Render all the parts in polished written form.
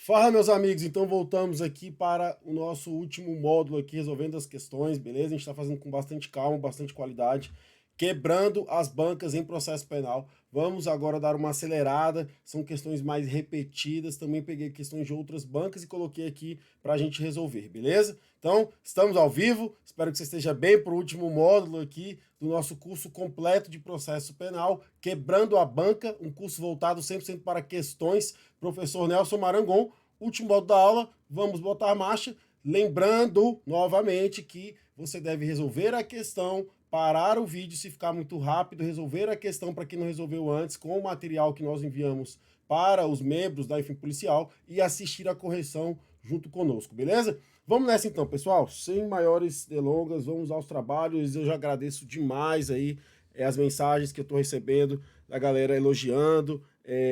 Fala, meus amigos, então voltamos aqui para o nosso último módulo aqui, resolvendo as questões, beleza? A gente está fazendo com bastante calma, bastante qualidade, quebrando as bancas em processo penal. Vamos agora dar uma acelerada, são questões mais repetidas, também peguei questões de outras bancas e coloquei aqui para a gente resolver, beleza? Então, estamos ao vivo, espero que você esteja bem para o último módulo aqui do nosso curso completo de processo penal, Quebrando a Banca, um curso voltado 100% para questões, professor Nelson Marangon. Último módulo da aula, vamos botar a marcha. Lembrando novamente que você deve resolver a questão, parar o vídeo se ficar muito rápido, resolver a questão para quem não resolveu antes com o material que nós enviamos para os membros da Enfim Policial e assistir a correção junto conosco, beleza? Vamos nessa então, pessoal, sem maiores delongas, vamos aos trabalhos. Eu já agradeço demais aí as mensagens que eu estou recebendo da galera elogiando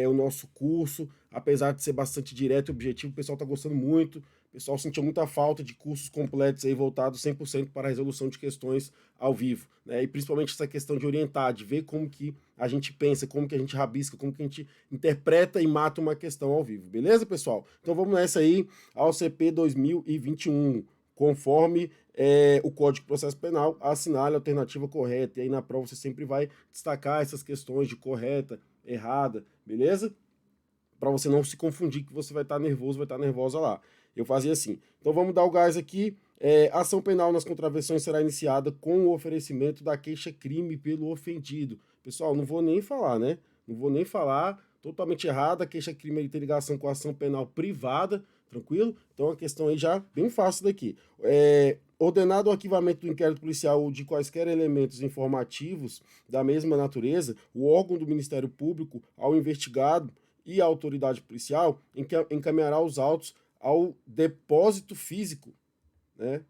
o nosso curso, apesar de ser bastante direto e objetivo, o pessoal está gostando muito, o pessoal sentiu muita falta de cursos completos aí voltados 100% para a resolução de questões ao vivo, né? E principalmente essa questão de orientar, de ver como que a gente pensa, como que a gente rabisca, como que a gente interpreta e mata uma questão ao vivo, beleza, pessoal? Então vamos nessa aí, ao CP 2021, conforme o Código de Processo Penal, assinale a alternativa correta, e aí na prova você sempre vai destacar essas questões de correta, errada, beleza? Para você não se confundir que você vai estar nervoso, vai estar nervosa lá. Eu fazia assim. Então vamos dar o gás aqui. Ação penal nas contravenções será iniciada com o oferecimento da queixa-crime pelo ofendido. Pessoal, não vou nem falar, né? Não vou nem falar. Totalmente errada. A queixa-crime tem ligação com a ação penal privada, tranquilo? Então a questão aí já bem fácil daqui. Ordenado o arquivamento do inquérito policial ou de quaisquer elementos informativos da mesma natureza, o órgão do Ministério Público, ao investigado e à autoridade policial, encaminhará os autos ao depósito físico, né?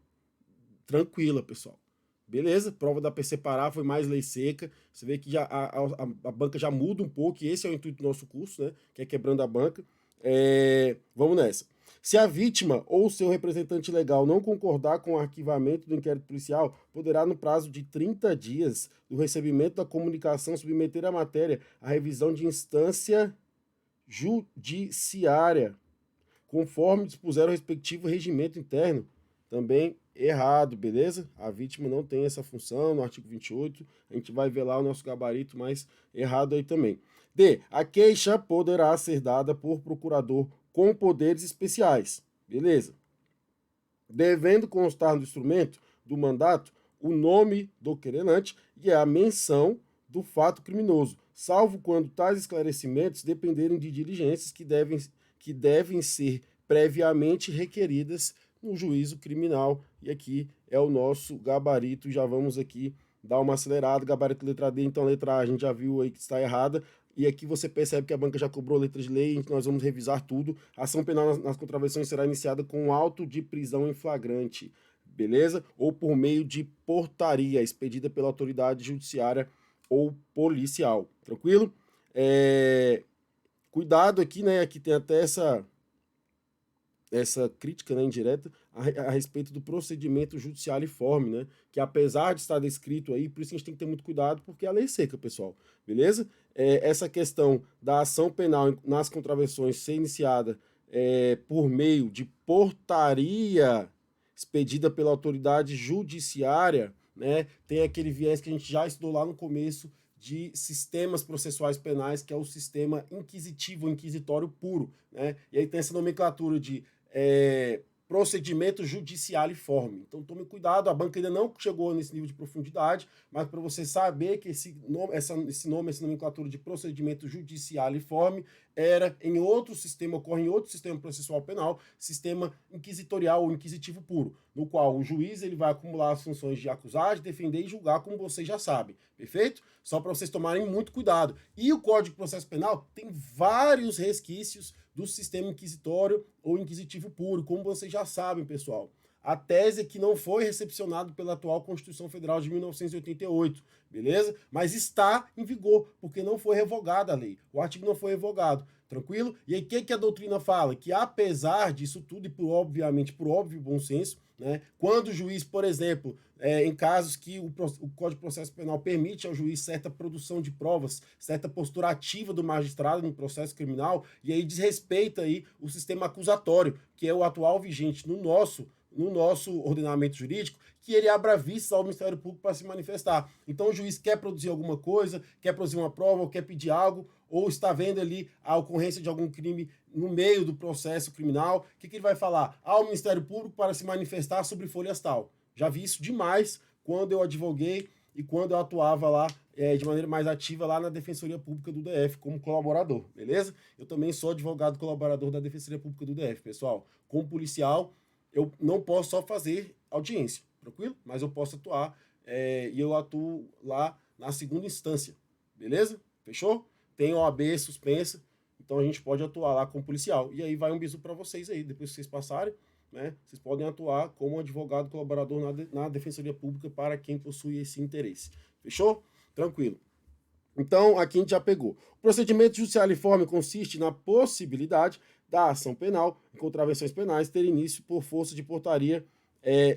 Tranquila, pessoal. Beleza? Prova da PC Pará foi mais lei seca. Você vê que já a banca já muda um pouco, e esse é o intuito do nosso curso, né? Que é quebrando a banca. Vamos nessa. Se a vítima ou seu representante legal não concordar com o arquivamento do inquérito policial, poderá, no prazo de 30 dias do recebimento da comunicação, submeter a matéria à revisão de instância judiciária, conforme dispuser o respectivo regimento interno. Também errado, beleza? A vítima não tem essa função no artigo 28, a gente vai ver lá o nosso gabarito, mas errado aí também. D. A queixa poderá ser dada por procurador com poderes especiais, beleza? Devendo constar no instrumento do mandato o nome do querelante e a menção do fato criminoso, salvo quando tais esclarecimentos dependerem de diligências que devem ser previamente requeridas no juízo criminal. E aqui é o nosso gabarito, já vamos aqui dar uma acelerada. Gabarito letra D, então letra A a gente já viu aí que está errada, e aqui você percebe que a banca já cobrou letra de lei, então nós vamos revisar tudo. A ação penal nas contravenções será iniciada com auto de prisão em flagrante, beleza? Ou por meio de portaria expedida pela autoridade judiciária ou policial, tranquilo? Cuidado aqui, né? Aqui tem até essa crítica, né, indireta a respeito do procedimento judicialiforme, né, que apesar de estar descrito aí, por isso a gente tem que ter muito cuidado, porque é a lei seca, pessoal, beleza? Essa questão da ação penal nas contravenções ser iniciada por meio de portaria expedida pela autoridade judiciária, né, tem aquele viés que a gente já estudou lá no começo de sistemas processuais penais, que é o sistema inquisitivo, inquisitório puro, né? E aí tem essa nomenclatura de procedimento judicialiforme. Então tome cuidado, a banca ainda não chegou nesse nível de profundidade, mas para você saber que essa nomenclatura de procedimento judicialiforme era em outro sistema, ocorre em outro sistema processual penal, sistema inquisitorial ou inquisitivo puro, no qual o juiz ele vai acumular as funções de acusar, de defender e julgar, como vocês já sabem, perfeito? Só para vocês tomarem muito cuidado. E o Código de Processo Penal tem vários resquícios do sistema inquisitório ou inquisitivo puro, como vocês já sabem, pessoal. A tese é que não foi recepcionado pela atual Constituição Federal de 1988, beleza? Mas está em vigor, porque não foi revogada a lei. O artigo não foi revogado. Tranquilo? E aí o que a doutrina fala? Que apesar disso tudo, e obviamente por óbvio bom senso, né, quando o juiz, por exemplo, em casos que o Código de Processo Penal permite ao juiz certa produção de provas, certa postura ativa do magistrado no processo criminal, e aí desrespeita aí o sistema acusatório, que é o atual vigente no nosso ordenamento jurídico, que ele abra vistas ao Ministério Público para se manifestar. Então o juiz quer produzir alguma coisa, quer produzir uma prova, ou quer pedir algo, ou está vendo ali a ocorrência de algum crime no meio do processo criminal, o que ele vai falar? Ao Ministério Público para se manifestar sobre folhas tal. Já vi isso demais quando eu advoguei e quando eu atuava lá de maneira mais ativa lá na Defensoria Pública do DF como colaborador, beleza? Eu também sou advogado colaborador da Defensoria Pública do DF, pessoal. Como policial, eu não posso só fazer audiência, tranquilo? Mas eu posso atuar e eu atuo lá na segunda instância, beleza? Fechou? Tem OAB suspensa, então a gente pode atuar lá como policial. E aí vai um bisu para vocês aí, depois que vocês passarem, né? Vocês podem atuar como advogado colaborador na Defensoria Pública para quem possui esse interesse. Fechou? Tranquilo. Então, aqui a gente já pegou. O procedimento judicialiforme consiste na possibilidade da ação penal em contravenções penais ter início por força de portaria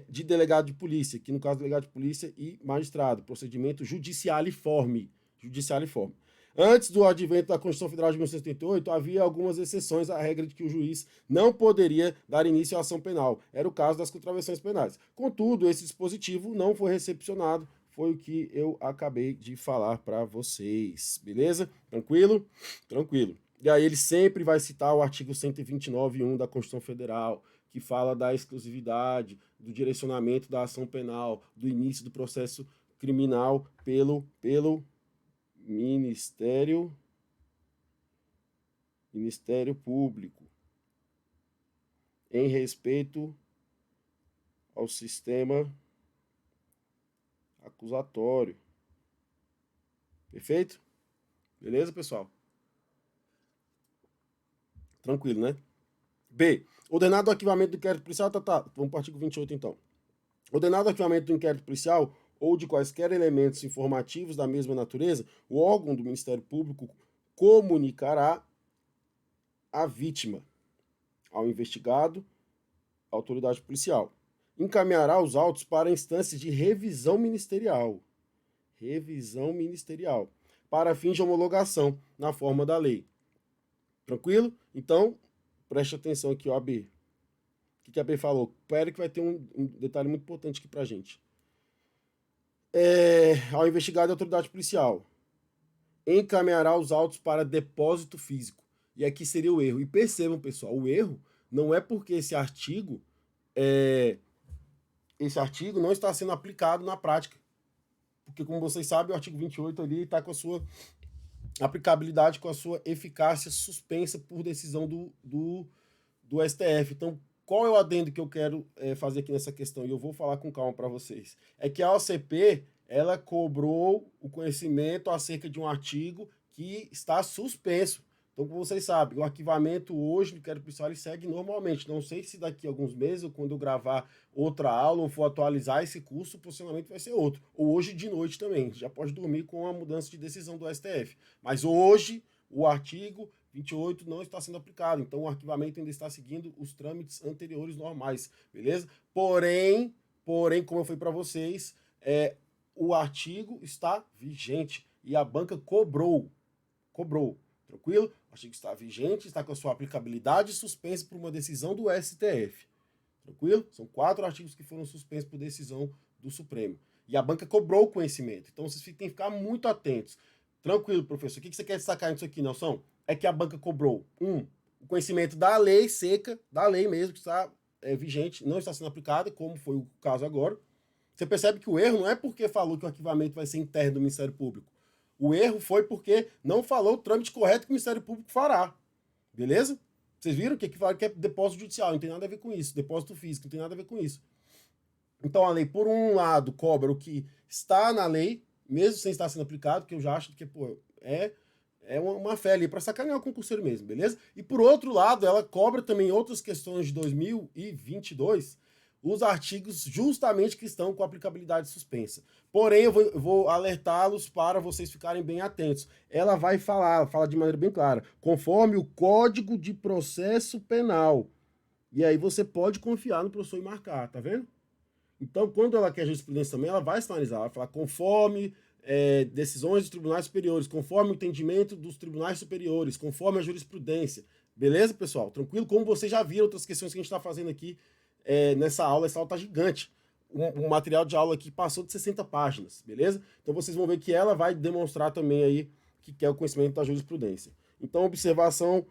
de delegado de polícia, que no caso delegado de polícia e magistrado. Procedimento judicialiforme. Judicialiforme. Antes do advento da Constituição Federal de 1978, havia algumas exceções à regra de que o juiz não poderia dar início à ação penal. Era o caso das contravenções penais. Contudo, esse dispositivo não foi recepcionado. Foi o que eu acabei de falar para vocês. Beleza? Tranquilo? Tranquilo. E aí ele sempre vai citar o artigo 129.1 da Constituição Federal, que fala da exclusividade, do direcionamento da ação penal, do início do processo criminal pelo Ministério Público, em respeito ao sistema acusatório. Perfeito? Beleza, pessoal? Tranquilo, né? B. Ordenado o arquivamento do inquérito policial, vamos para o artigo 28, então. Ordenado o arquivamento do inquérito policial ou de quaisquer elementos informativos da mesma natureza, o órgão do Ministério Público comunicará à vítima, ao investigado, à autoridade policial. Encaminhará os autos para instâncias de revisão ministerial. Revisão ministerial. Para fins de homologação, na forma da lei. Tranquilo? Então, preste atenção aqui, ó, AB. O que a AB falou? Espera que vai ter um detalhe muito importante aqui pra gente. Ao investigado da autoridade policial, encaminhará os autos para depósito físico. E aqui seria o erro. E percebam, pessoal, o erro não é porque esse artigo não está sendo aplicado na prática. Porque, como vocês sabem, o artigo 28 ali está com a sua aplicabilidade, com a sua eficácia suspensa por decisão do STF. Então, qual é o adendo que eu quero fazer aqui nessa questão? E eu vou falar com calma para vocês. É que a OCP, ela cobrou o conhecimento acerca de um artigo que está suspenso. Então, como vocês sabem, o arquivamento hoje no inquérito policial ele segue normalmente. Não sei se daqui a alguns meses, ou quando eu gravar outra aula, ou for atualizar esse curso, o posicionamento vai ser outro. Ou hoje de noite também. Já pode dormir com a mudança de decisão do STF. Mas hoje, o artigo 28 não está sendo aplicado. Então, o arquivamento ainda está seguindo os trâmites anteriores normais. Beleza? Porém, como eu falei para vocês, o artigo está vigente. E a banca cobrou. Tranquilo? O artigo está vigente, está com a sua aplicabilidade suspensa por uma decisão do STF. Tranquilo? São 4 artigos que foram suspensos por decisão do Supremo. E a banca cobrou o conhecimento. Então vocês têm que ficar muito atentos. Tranquilo, professor. O que você quer destacar nisso aqui, Nelson? É que a banca cobrou, o conhecimento da lei seca, da lei mesmo, que está vigente, não está sendo aplicada, como foi o caso agora. Você percebe que o erro não é porque falou que o arquivamento vai ser interno do Ministério Público. O erro foi porque não falou o trâmite correto que o Ministério Público fará. Beleza? Vocês viram que aqui fala que é depósito judicial, não tem nada a ver com isso. Depósito físico, não tem nada a ver com isso. Então a lei, por um lado, cobra o que está na lei, mesmo sem estar sendo aplicado, que eu já acho que é uma fé ali para sacanear o concurseiro mesmo, beleza? E por outro lado, ela cobra também outras questões de 2022, os artigos justamente que estão com aplicabilidade suspensa. Porém, eu vou alertá-los para vocês ficarem bem atentos. Ela vai falar, ela fala de maneira bem clara, conforme o Código de Processo Penal. E aí você pode confiar no professor e marcar, tá vendo? Então, quando ela quer jurisprudência também, ela vai sinalizar, ela vai falar conforme decisões dos tribunais superiores, conforme o entendimento dos tribunais superiores, conforme a jurisprudência. Beleza, pessoal? Tranquilo? Como vocês já viram outras questões que a gente está fazendo aqui nessa aula, essa aula está gigante. O material de aula aqui passou de 60 páginas, beleza? Então vocês vão ver que ela vai demonstrar também aí que é o conhecimento da jurisprudência. Então, observação.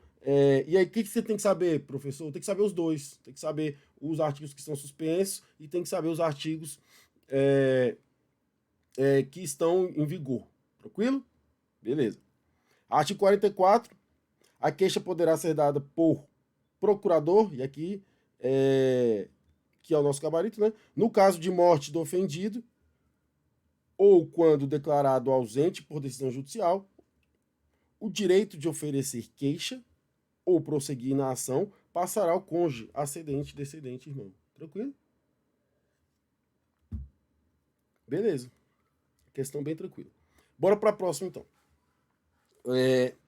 E aí, o que você tem que saber, professor? Tem que saber os dois. Tem que saber os artigos que estão suspensos e tem que saber os artigos que estão em vigor. Tranquilo? Beleza. Artigo 44. A queixa poderá ser dada por procurador, e aqui que é o nosso gabarito, né? No caso de morte do ofendido, ou quando declarado ausente por decisão judicial, o direito de oferecer queixa ou prosseguir na ação passará ao cônjuge, ascendente, descendente, irmão. Tranquilo? Beleza. Questão bem tranquila. Bora para a próxima, então.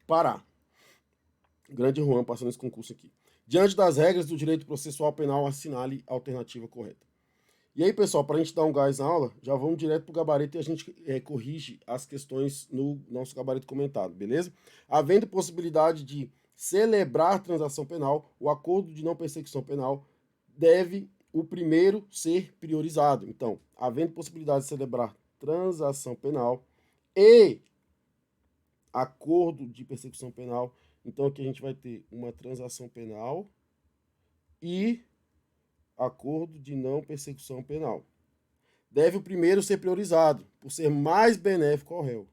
Pará. Grande Juan passando esse concurso aqui. Diante das regras do direito processual penal, assinale a alternativa correta. E aí, pessoal, para a gente dar um gás na aula, já vamos direto para o gabarito e a gente corrige as questões no nosso gabarito comentado, beleza? Havendo possibilidade de celebrar transação penal, o acordo de não persecução penal deve o primeiro ser priorizado. Então, havendo possibilidade de celebrar transação penal e acordo de persecução penal, então aqui a gente vai ter uma transação penal e acordo de não persecução penal. Deve o primeiro ser priorizado, por ser mais benéfico ao réu.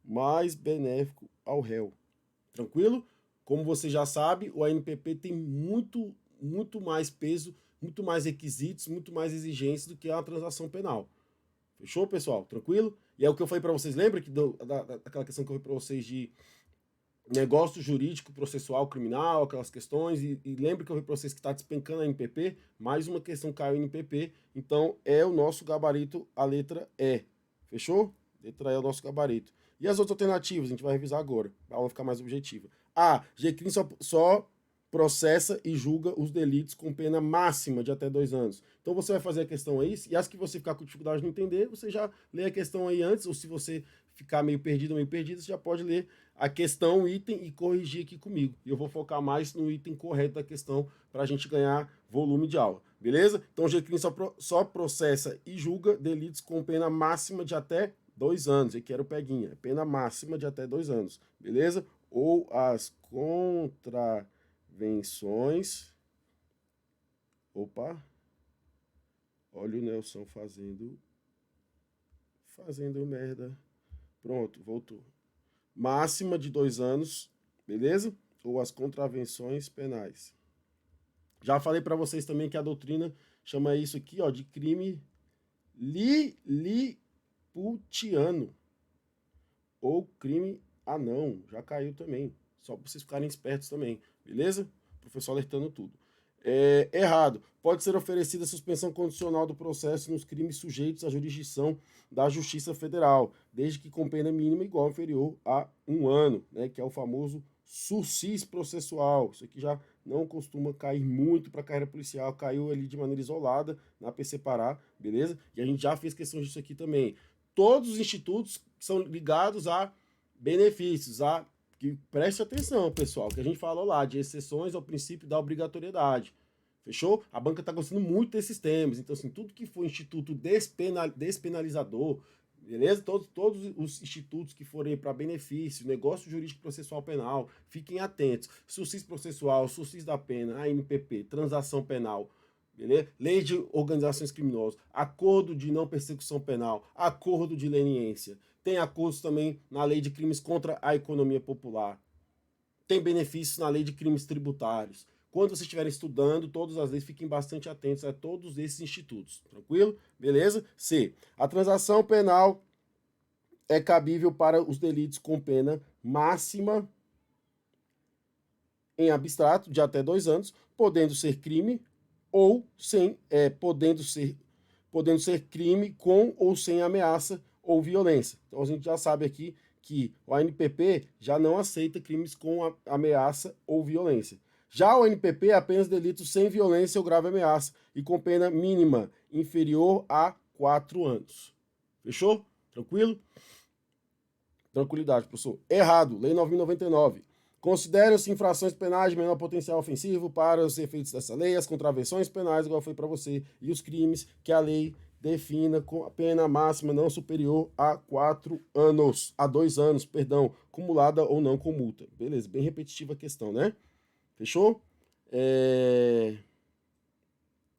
Mais benéfico ao réu. Tranquilo? Como você já sabe, o ANPP tem muito mais peso, muito mais requisitos, muito mais exigências do que a transação penal. Fechou, pessoal? Tranquilo? E é o que eu falei para vocês, lembra que daquela questão que eu falei para vocês de negócio jurídico, processual, criminal, aquelas questões, e lembra que eu falei para vocês que está despencando a NPP, mais uma questão caiu em NPP, então é o nosso gabarito, a letra E. Fechou? Letra E é o nosso gabarito. E as outras alternativas, a gente vai revisar agora, para a aula ficar mais objetiva. GCRIM só processa e julga os delitos com pena máxima de até 2 anos. Então você vai fazer a questão aí, e as que você ficar com dificuldade de não entender, você já lê a questão aí antes, ou se você ficar meio perdido, você já pode ler a questão, o item e corrigir aqui comigo. E eu vou focar mais no item correto da questão para a gente ganhar volume de aula, beleza? Então o GCRIM só processa e julga delitos com pena máxima de até 2 anos. Aqui era o peguinha, pena máxima de até 2 anos, beleza? Ou as contravenções. Opa! Olha o Nelson fazendo merda. Pronto, voltou. Máxima de 2 anos, beleza? Ou as contravenções penais. Já falei para vocês também que a doutrina chama isso aqui, ó, de crime liliputiano. Ou crime anão. Já caiu também. Só para vocês ficarem espertos também, beleza? Professor alertando tudo. Errado. Pode ser oferecida suspensão condicional do processo nos crimes sujeitos à jurisdição da Justiça Federal, desde que com pena mínima igual ou inferior a 1 ano, né, que é o famoso sursis processual. Isso aqui já não costuma cair muito para a carreira policial, caiu ali de maneira isolada na PC Pará, beleza? E a gente já fez questão disso aqui também. Todos os institutos são ligados a benefícios, que preste atenção, pessoal, que a gente falou lá de exceções ao princípio da obrigatoriedade. Fechou? A banca está gostando muito desses temas. Então, assim, tudo que for instituto despenalizador, beleza? Todos os institutos que forem para benefício, negócio jurídico processual penal, fiquem atentos. Sursis processual, sursis da pena, ANPP, transação penal, beleza? Lei de organizações criminosas, acordo de não persecução penal, acordo de leniência. Tem acordos também na lei de crimes contra a economia popular. Tem benefícios na lei de crimes tributários. Quando vocês estiverem estudando todas as leis, fiquem bastante atentos a todos esses institutos. Tranquilo? Beleza? C. A transação penal é cabível para os delitos com pena máxima em abstrato de até 2 anos, podendo ser crime ou sem, podendo ser crime com ou sem ameaça ou violência. Então a gente já sabe aqui que o ANPP já não aceita crimes com ameaça ou violência. Já o ANPP é apenas delitos sem violência ou grave ameaça e com pena mínima inferior a 4 anos. Fechou? Tranquilo? Tranquilidade, professor. Errado. Lei 9.099. Consideram-se infrações penais de menor potencial ofensivo para os efeitos dessa lei as contravenções penais, igual foi para você, e os crimes que a lei defina com a pena máxima não superior a 4 anos, a 2 anos, perdão, cumulada ou não com multa. Beleza, bem repetitiva a questão, né? Fechou?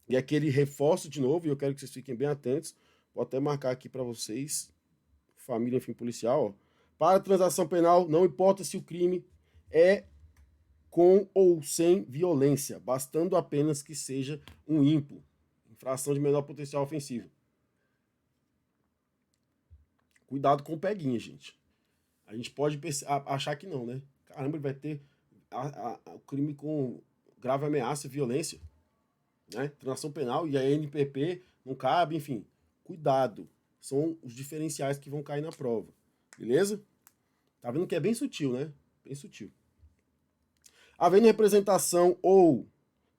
E aquele reforço de novo, e eu quero que vocês fiquem bem atentos, vou até marcar aqui para vocês, família, enfim, policial, ó. Para transação penal, não importa se o crime é com ou sem violência, bastando apenas que seja um ímpo, infração de menor potencial ofensivo. Cuidado com o peguinha, gente. A gente pode achar que não, né? Caramba, ele vai ter o crime com grave ameaça e violência, né? Transação penal e a NPP não cabe, enfim. Cuidado. São os diferenciais que vão cair na prova. Beleza? Tá vendo que é bem sutil, né? Bem sutil. Havendo representação ou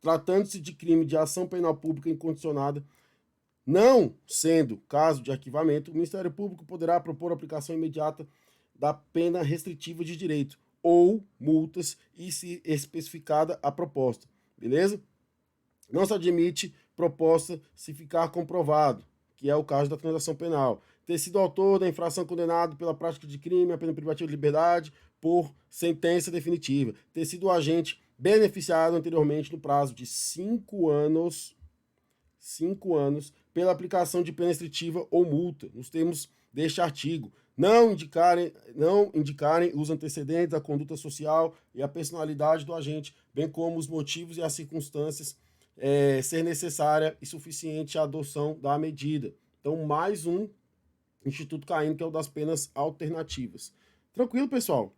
tratando-se de crime de ação penal pública incondicionada, não sendo caso de arquivamento, o Ministério Público poderá propor a aplicação imediata da pena restritiva de direito ou multas e se especificada a proposta. Beleza? Não se admite proposta se ficar comprovado, que é o caso da transação penal, ter sido autor da infração condenado pela prática de crime, a pena privativa de liberdade, por sentença definitiva, ter sido o agente beneficiado anteriormente no prazo de 5 anos, pela aplicação de pena restritiva ou multa, nos termos deste artigo, não indicarem os antecedentes, a conduta social e a personalidade do agente, bem como os motivos e as circunstâncias ser necessária e suficiente a adoção da medida. Então, mais um instituto caindo, que é o das penas alternativas. Tranquilo, pessoal?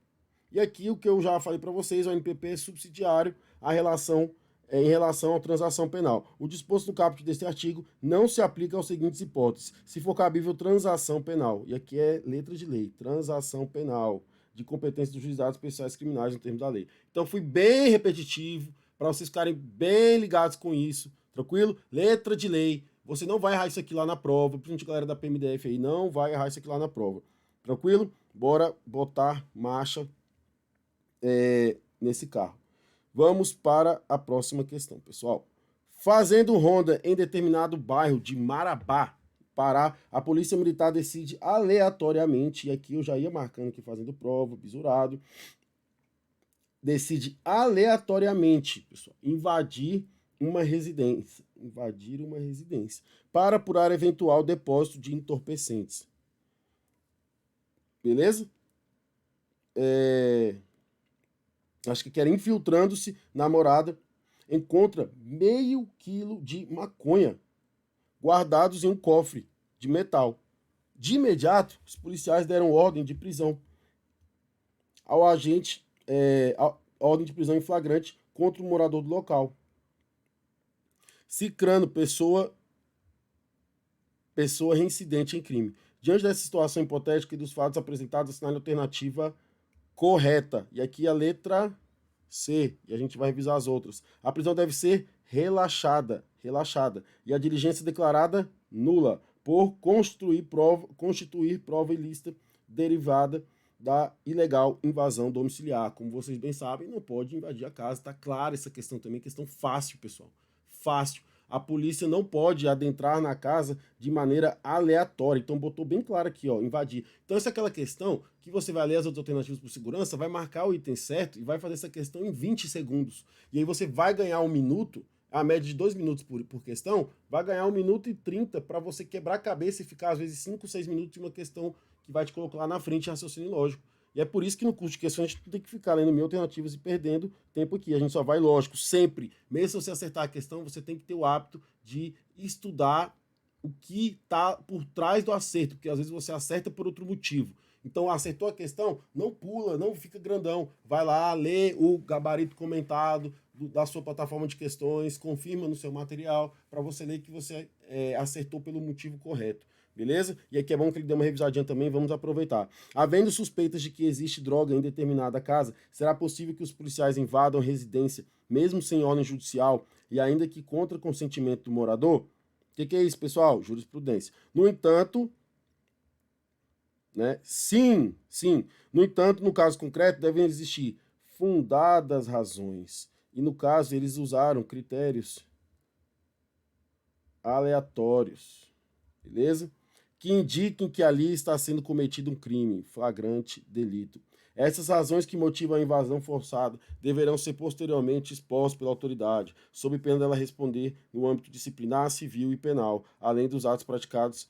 E aqui o que eu já falei para vocês, o NPP é subsidiário em relação à transação penal. O disposto no caput deste artigo não se aplica às seguintes hipóteses. Se for cabível transação penal, e aqui é letra de lei, transação penal, de competência dos juizados especiais criminais no termo da lei. Então fui bem repetitivo, para vocês ficarem bem ligados com isso, tranquilo? Letra de lei, você não vai errar isso aqui lá na prova, principalmente a galera da PMDF aí, não vai errar isso aqui lá na prova, tranquilo? Bora botar marcha nesse carro. Vamos para a próxima questão, pessoal. Fazendo ronda em determinado bairro de Marabá, Pará, a polícia militar decide aleatoriamente, e aqui eu já ia marcando aqui fazendo prova, bisurado, decide aleatoriamente, pessoal, invadir uma residência, para apurar eventual depósito de entorpecentes. Beleza? Acho que era infiltrando-se na morada, encontra meio quilo de maconha guardados em um cofre de metal. De imediato, os policiais deram ordem de prisão ao agente, ordem de prisão em flagrante contra o morador do local. Cicrano, pessoa reincidente em crime. Diante dessa situação hipotética e dos fatos apresentados, assinale a alternativa correta. E aqui a letra C, e a gente vai revisar as outras. A prisão deve ser relaxada, e a diligência declarada nula, por constituir prova ilícita derivada da ilegal invasão domiciliar. Como vocês bem sabem, não pode invadir a casa. Tá clara essa questão também, questão fácil, pessoal. Fácil. A polícia não pode adentrar na casa de maneira aleatória. Então botou bem claro aqui, ó, invadir. Então essa é aquela questão que você vai ler as outras alternativas por segurança, vai marcar o item certo e vai fazer essa questão em 20 segundos. E aí você vai ganhar 1 minuto, a média de 2 minutos por questão, vai ganhar 1 minuto e 30 para você quebrar a cabeça e ficar às vezes 5, 6 minutos de uma questão que vai te colocar lá na frente em raciocínio lógico. E é por isso que no curso de questões a gente tem que ficar lendo 1000 alternativas e perdendo tempo aqui. A gente só vai, lógico, sempre. Mesmo se você acertar a questão, você tem que ter o hábito de estudar o que está por trás do acerto, porque às vezes você acerta por outro motivo. Então, acertou a questão? Não pula, não fica grandão. Vai lá, lê o gabarito comentado da sua plataforma de questões, confirma no seu material, para você ler que você acertou pelo motivo correto. Beleza? E aqui é bom que ele dê uma revisadinha também, vamos aproveitar. Havendo suspeitas de que existe droga em determinada casa, será possível que os policiais invadam a residência, mesmo sem ordem judicial, e ainda que contra consentimento do morador? O que é isso, pessoal? Jurisprudência. No entanto, né? Sim, sim. No entanto, no caso concreto, devem existir fundadas razões. E no caso, eles usaram critérios aleatórios, beleza? Que indiquem que ali está sendo cometido um crime, flagrante delito. Essas razões que motivam a invasão forçada deverão ser posteriormente expostas pela autoridade, sob pena dela responder no âmbito disciplinar, civil e penal, além dos atos praticados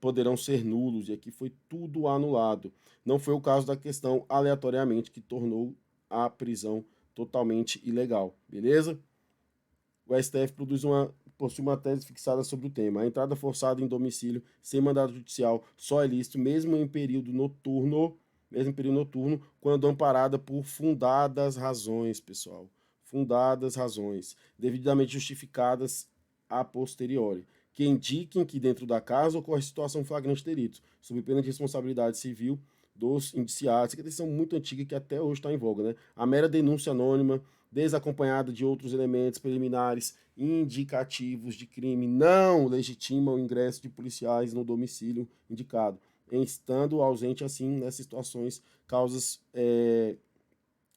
poderão ser nulos, e aqui foi tudo anulado. Não foi o caso da questão aleatoriamente que tornou a prisão totalmente ilegal, beleza? O STF possui uma tese fixada sobre o tema. A entrada forçada em domicílio sem mandado judicial só é lícito mesmo em período noturno, quando amparada por fundadas razões, pessoal. Fundadas razões, devidamente justificadas a posteriori, que indiquem que dentro da casa ocorre situação flagrante de delito, sob pena de responsabilidade civil dos indiciados, que é decisão muito antiga que até hoje está em voga, né? A mera denúncia anônima, desacompanhada de outros elementos preliminares indicativos de crime, não legitima o ingresso de policiais no domicílio indicado, estando ausente, assim, nessas situações,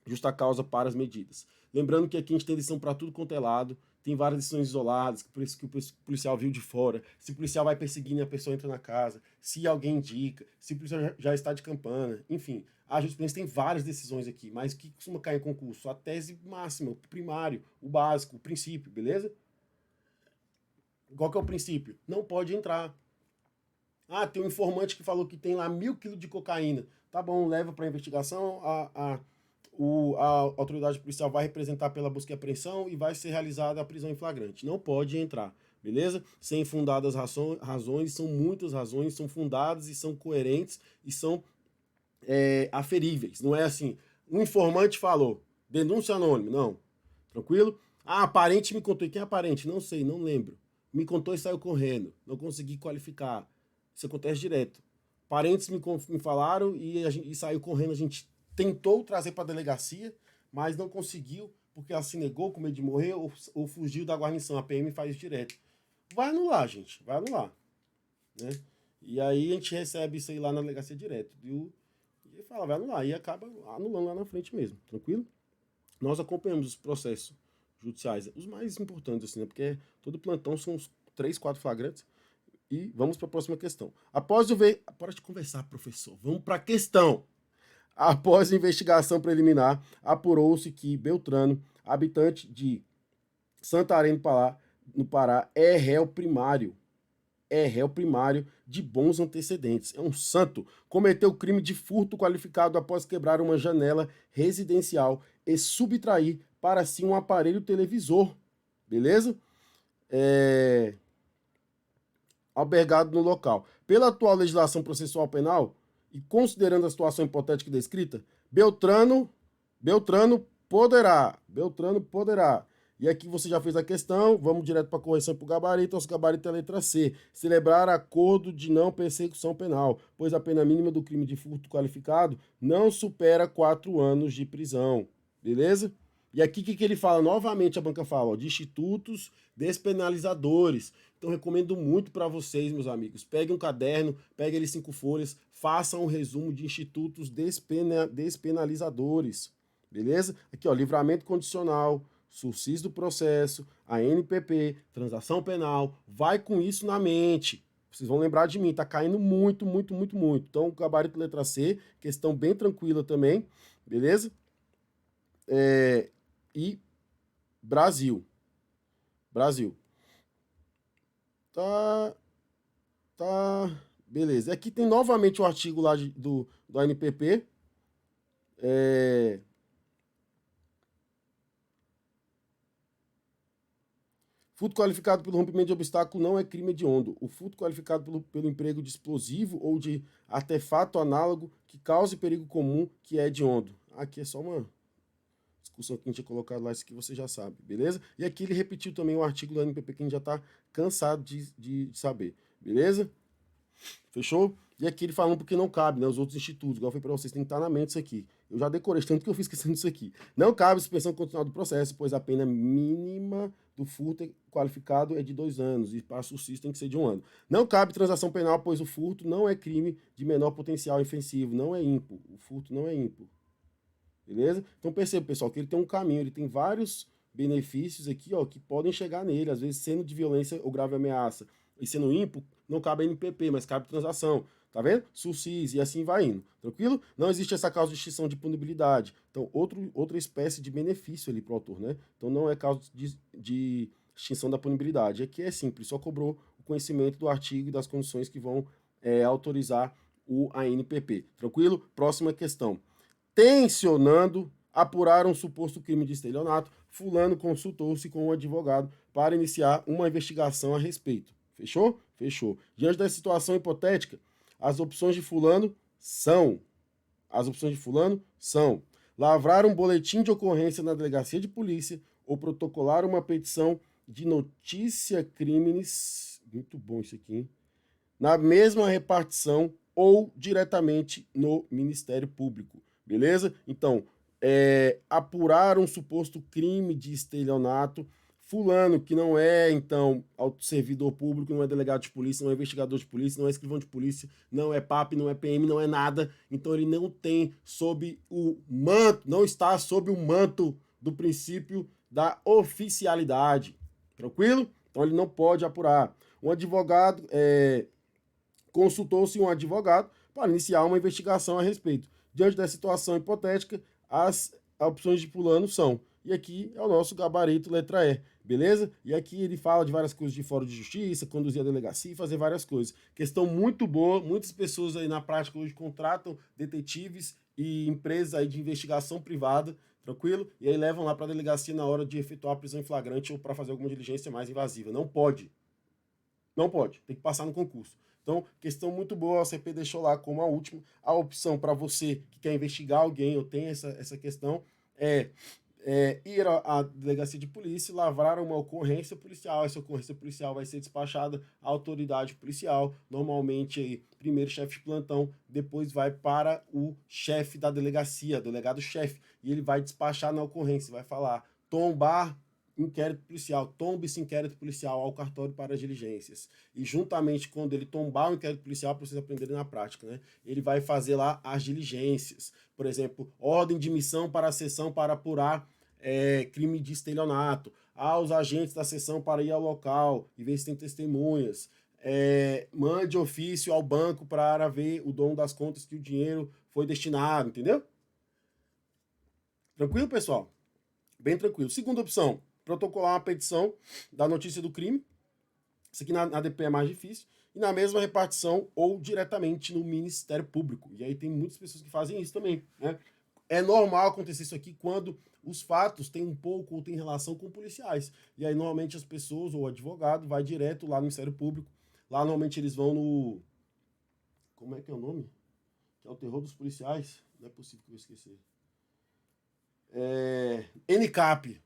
justa causa para as medidas. Lembrando que aqui a gente tem decisão para tudo quanto é lado, tem várias decisões isoladas, por isso que o policial viu de fora, se o policial vai perseguindo e a pessoa entra na casa, se alguém indica, se o policial já está de campana, enfim. A jurisprudência tem várias decisões aqui, mas o que costuma cair em concurso? A tese máxima, o primário, o básico, o princípio, beleza? Qual que é o princípio? Não pode entrar. Ah, tem um informante que falou que tem lá 1.000 quilos de cocaína. Tá bom, leva para investigação, a autoridade policial vai representar pela busca e apreensão e vai ser realizada a prisão em flagrante. Não pode entrar, beleza? Sem fundadas razões, são muitas razões, são fundadas e são coerentes e são aferíveis. Não é assim, um informante falou, denúncia anônima, não. Tranquilo? Ah, parente me contou. E quem é parente? Não sei, não lembro. Me contou e saiu correndo. Não consegui qualificar. Isso acontece direto. Parentes me falaram e saiu correndo. A gente tentou trazer para a delegacia, mas não conseguiu, porque ela se negou com medo de morrer ou fugiu da guarnição. A PM faz direto. Vai anular, gente. Vai anular. Né? E aí a gente recebe isso aí lá na delegacia direto. E fala, vai anular. E acaba anulando lá na frente mesmo. Tranquilo? Nós acompanhamos os processos judiciais, os mais importantes, assim, né? Porque todo plantão são uns 3, 4 flagrantes. E vamos para a próxima questão. Para de conversar, professor. Vamos para a questão. Após investigação preliminar, apurou-se que Beltrano, habitante de Santarém, no Pará, é réu primário. É réu primário de bons antecedentes. É um santo. Cometeu crime de furto qualificado após quebrar uma janela residencial e subtrair para si um aparelho televisor. Beleza? Albergado no local. Pela atual legislação processual penal, e considerando a situação hipotética descrita, Beltrano poderá. E aqui você já fez a questão, vamos direto para a correção para o gabarito. Nosso gabarito é a letra C. Celebrar acordo de não persecução penal, pois a pena mínima do crime de furto qualificado não supera 4 anos de prisão. Beleza? E aqui o que ele fala? Novamente a banca fala, ó, de institutos despenalizadores. Então recomendo muito para vocês, meus amigos. Peguem um caderno, peguem ali 5 folhas, façam um resumo de institutos despenalizadores. Beleza? Aqui, ó, livramento condicional, sursis do processo, ANPP, transação penal. Vai com isso na mente. Vocês vão lembrar de mim, tá caindo muito, muito, muito, muito. Então, gabarito letra C, questão bem tranquila também, beleza? E Brasil. Tá, beleza. Aqui tem novamente o artigo lá do ANPP. Furto qualificado pelo rompimento de obstáculo não é crime hediondo. O furto qualificado pelo emprego de explosivo ou de artefato análogo que cause perigo comum, que é hediondo. Aqui é só uma discussão que a gente tinha colocado lá, isso que você já sabe, beleza? E aqui ele repetiu também o artigo da NPP que a gente já está cansado de saber, beleza? Fechou? E aqui ele falando porque não cabe, né? Os outros institutos, igual eu falei para vocês, tem que estar na mente isso aqui. Eu já decorei tanto que eu fiz questão disso aqui. Não cabe suspensão continuada do processo, pois a pena mínima do furto qualificado é de 2 anos e para suicídio tem que ser de 1 ano. Não cabe transação penal, pois o furto não é crime de menor potencial ofensivo, não é ímpar. O furto não é ímpar. Beleza? Então perceba, pessoal, que ele tem um caminho, ele tem vários benefícios aqui, ó, que podem chegar nele, às vezes sendo de violência ou grave ameaça e sendo ímpar, não cabe NPP, mas cabe transação. Tá vendo? SUSIS e assim vai indo. Tranquilo? Não existe essa causa de extinção de punibilidade. Então, outra espécie de benefício ali pro autor, né? Então, não é causa de extinção da punibilidade. Aqui é simples, só cobrou o conhecimento do artigo e das condições que vão autorizar o ANPP. Tranquilo? Próxima questão. Tensionando apurar um suposto crime de estelionato, fulano consultou-se com um advogado para iniciar uma investigação a respeito. Fechou? Fechou. Diante da situação hipotética, as opções de fulano são lavrar um boletim de ocorrência na delegacia de polícia ou protocolar uma petição de notícia crimes, muito bom isso aqui, hein? Na mesma repartição ou diretamente no Ministério Público, beleza? Então, apurar um suposto crime de estelionato, fulano que não é, então, servidor público, não é delegado de polícia, não é investigador de polícia, não é escrivão de polícia, não é PAP, não é PM, não é nada, então ele não tem sob o manto, não está sob o manto do princípio da oficialidade, tranquilo? Então ele não pode apurar. Um advogado, consultou-se um advogado para iniciar uma investigação a respeito. Diante da situação hipotética, as opções de fulano são. E aqui é o nosso gabarito letra E, beleza? E aqui ele fala de várias coisas de fórum de justiça, conduzir a delegacia e fazer várias coisas. Questão muito boa, muitas pessoas aí na prática hoje contratam detetives e empresas aí de investigação privada, tranquilo? E aí levam lá para a delegacia na hora de efetuar a prisão em flagrante ou para fazer alguma diligência mais invasiva. Não pode. Não pode, tem que passar no concurso. Então, questão muito boa, a OCP deixou lá como a última. A opção para você que quer investigar alguém ou tem essa questão é ir à delegacia de polícia, lavrar uma ocorrência policial. Essa ocorrência policial vai ser despachada à autoridade policial, normalmente aí, primeiro chefe de plantão, depois vai para o chefe da delegacia, delegado-chefe, e ele vai despachar na ocorrência, vai falar, tombar inquérito policial, tombe esse inquérito policial ao cartório para as diligências. E juntamente quando ele tombar o inquérito policial, para vocês aprenderem na prática, né? Ele vai fazer lá as diligências. Por exemplo, ordem de missão para a sessão para apurar crime de estelionato. Aos agentes da sessão para ir ao local e ver se tem testemunhas. Mande ofício ao banco para ver o dono das contas que o dinheiro foi destinado, entendeu? Tranquilo, pessoal? Bem tranquilo. Segunda opção, protocolar uma petição da notícia do crime. Isso aqui na DP é mais difícil. E na mesma repartição ou diretamente no Ministério Público. E aí tem muitas pessoas que fazem isso também, né? É normal acontecer isso aqui quando os fatos têm um pouco ou têm relação com policiais. E aí normalmente as pessoas ou o advogado vai direto lá no Ministério Público. Lá normalmente eles vão no... Como é que é o nome? Que é o terror dos policiais. Não é possível que eu esquecer. NCAP,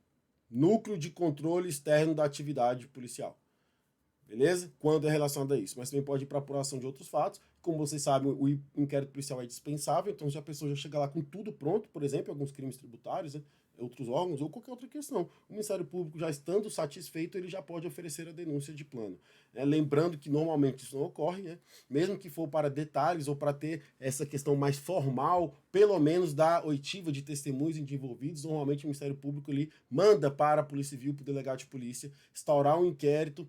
Núcleo de Controle Externo da Atividade Policial. Beleza? Quando é relacionado a isso. Mas também pode ir para apuração de outros fatos. Como vocês sabem, o inquérito policial é dispensável, então se a pessoa já chega lá com tudo pronto, por exemplo, alguns crimes tributários, né, outros órgãos ou qualquer outra questão, o Ministério Público já estando satisfeito, ele já pode oferecer a denúncia de plano. Lembrando que normalmente isso não ocorre, né? Mesmo que for para detalhes ou para ter essa questão mais formal, pelo menos da oitiva de testemunhos envolvidos, normalmente o Ministério Público ele manda para a Polícia Civil, para o delegado de polícia, instaurar um inquérito,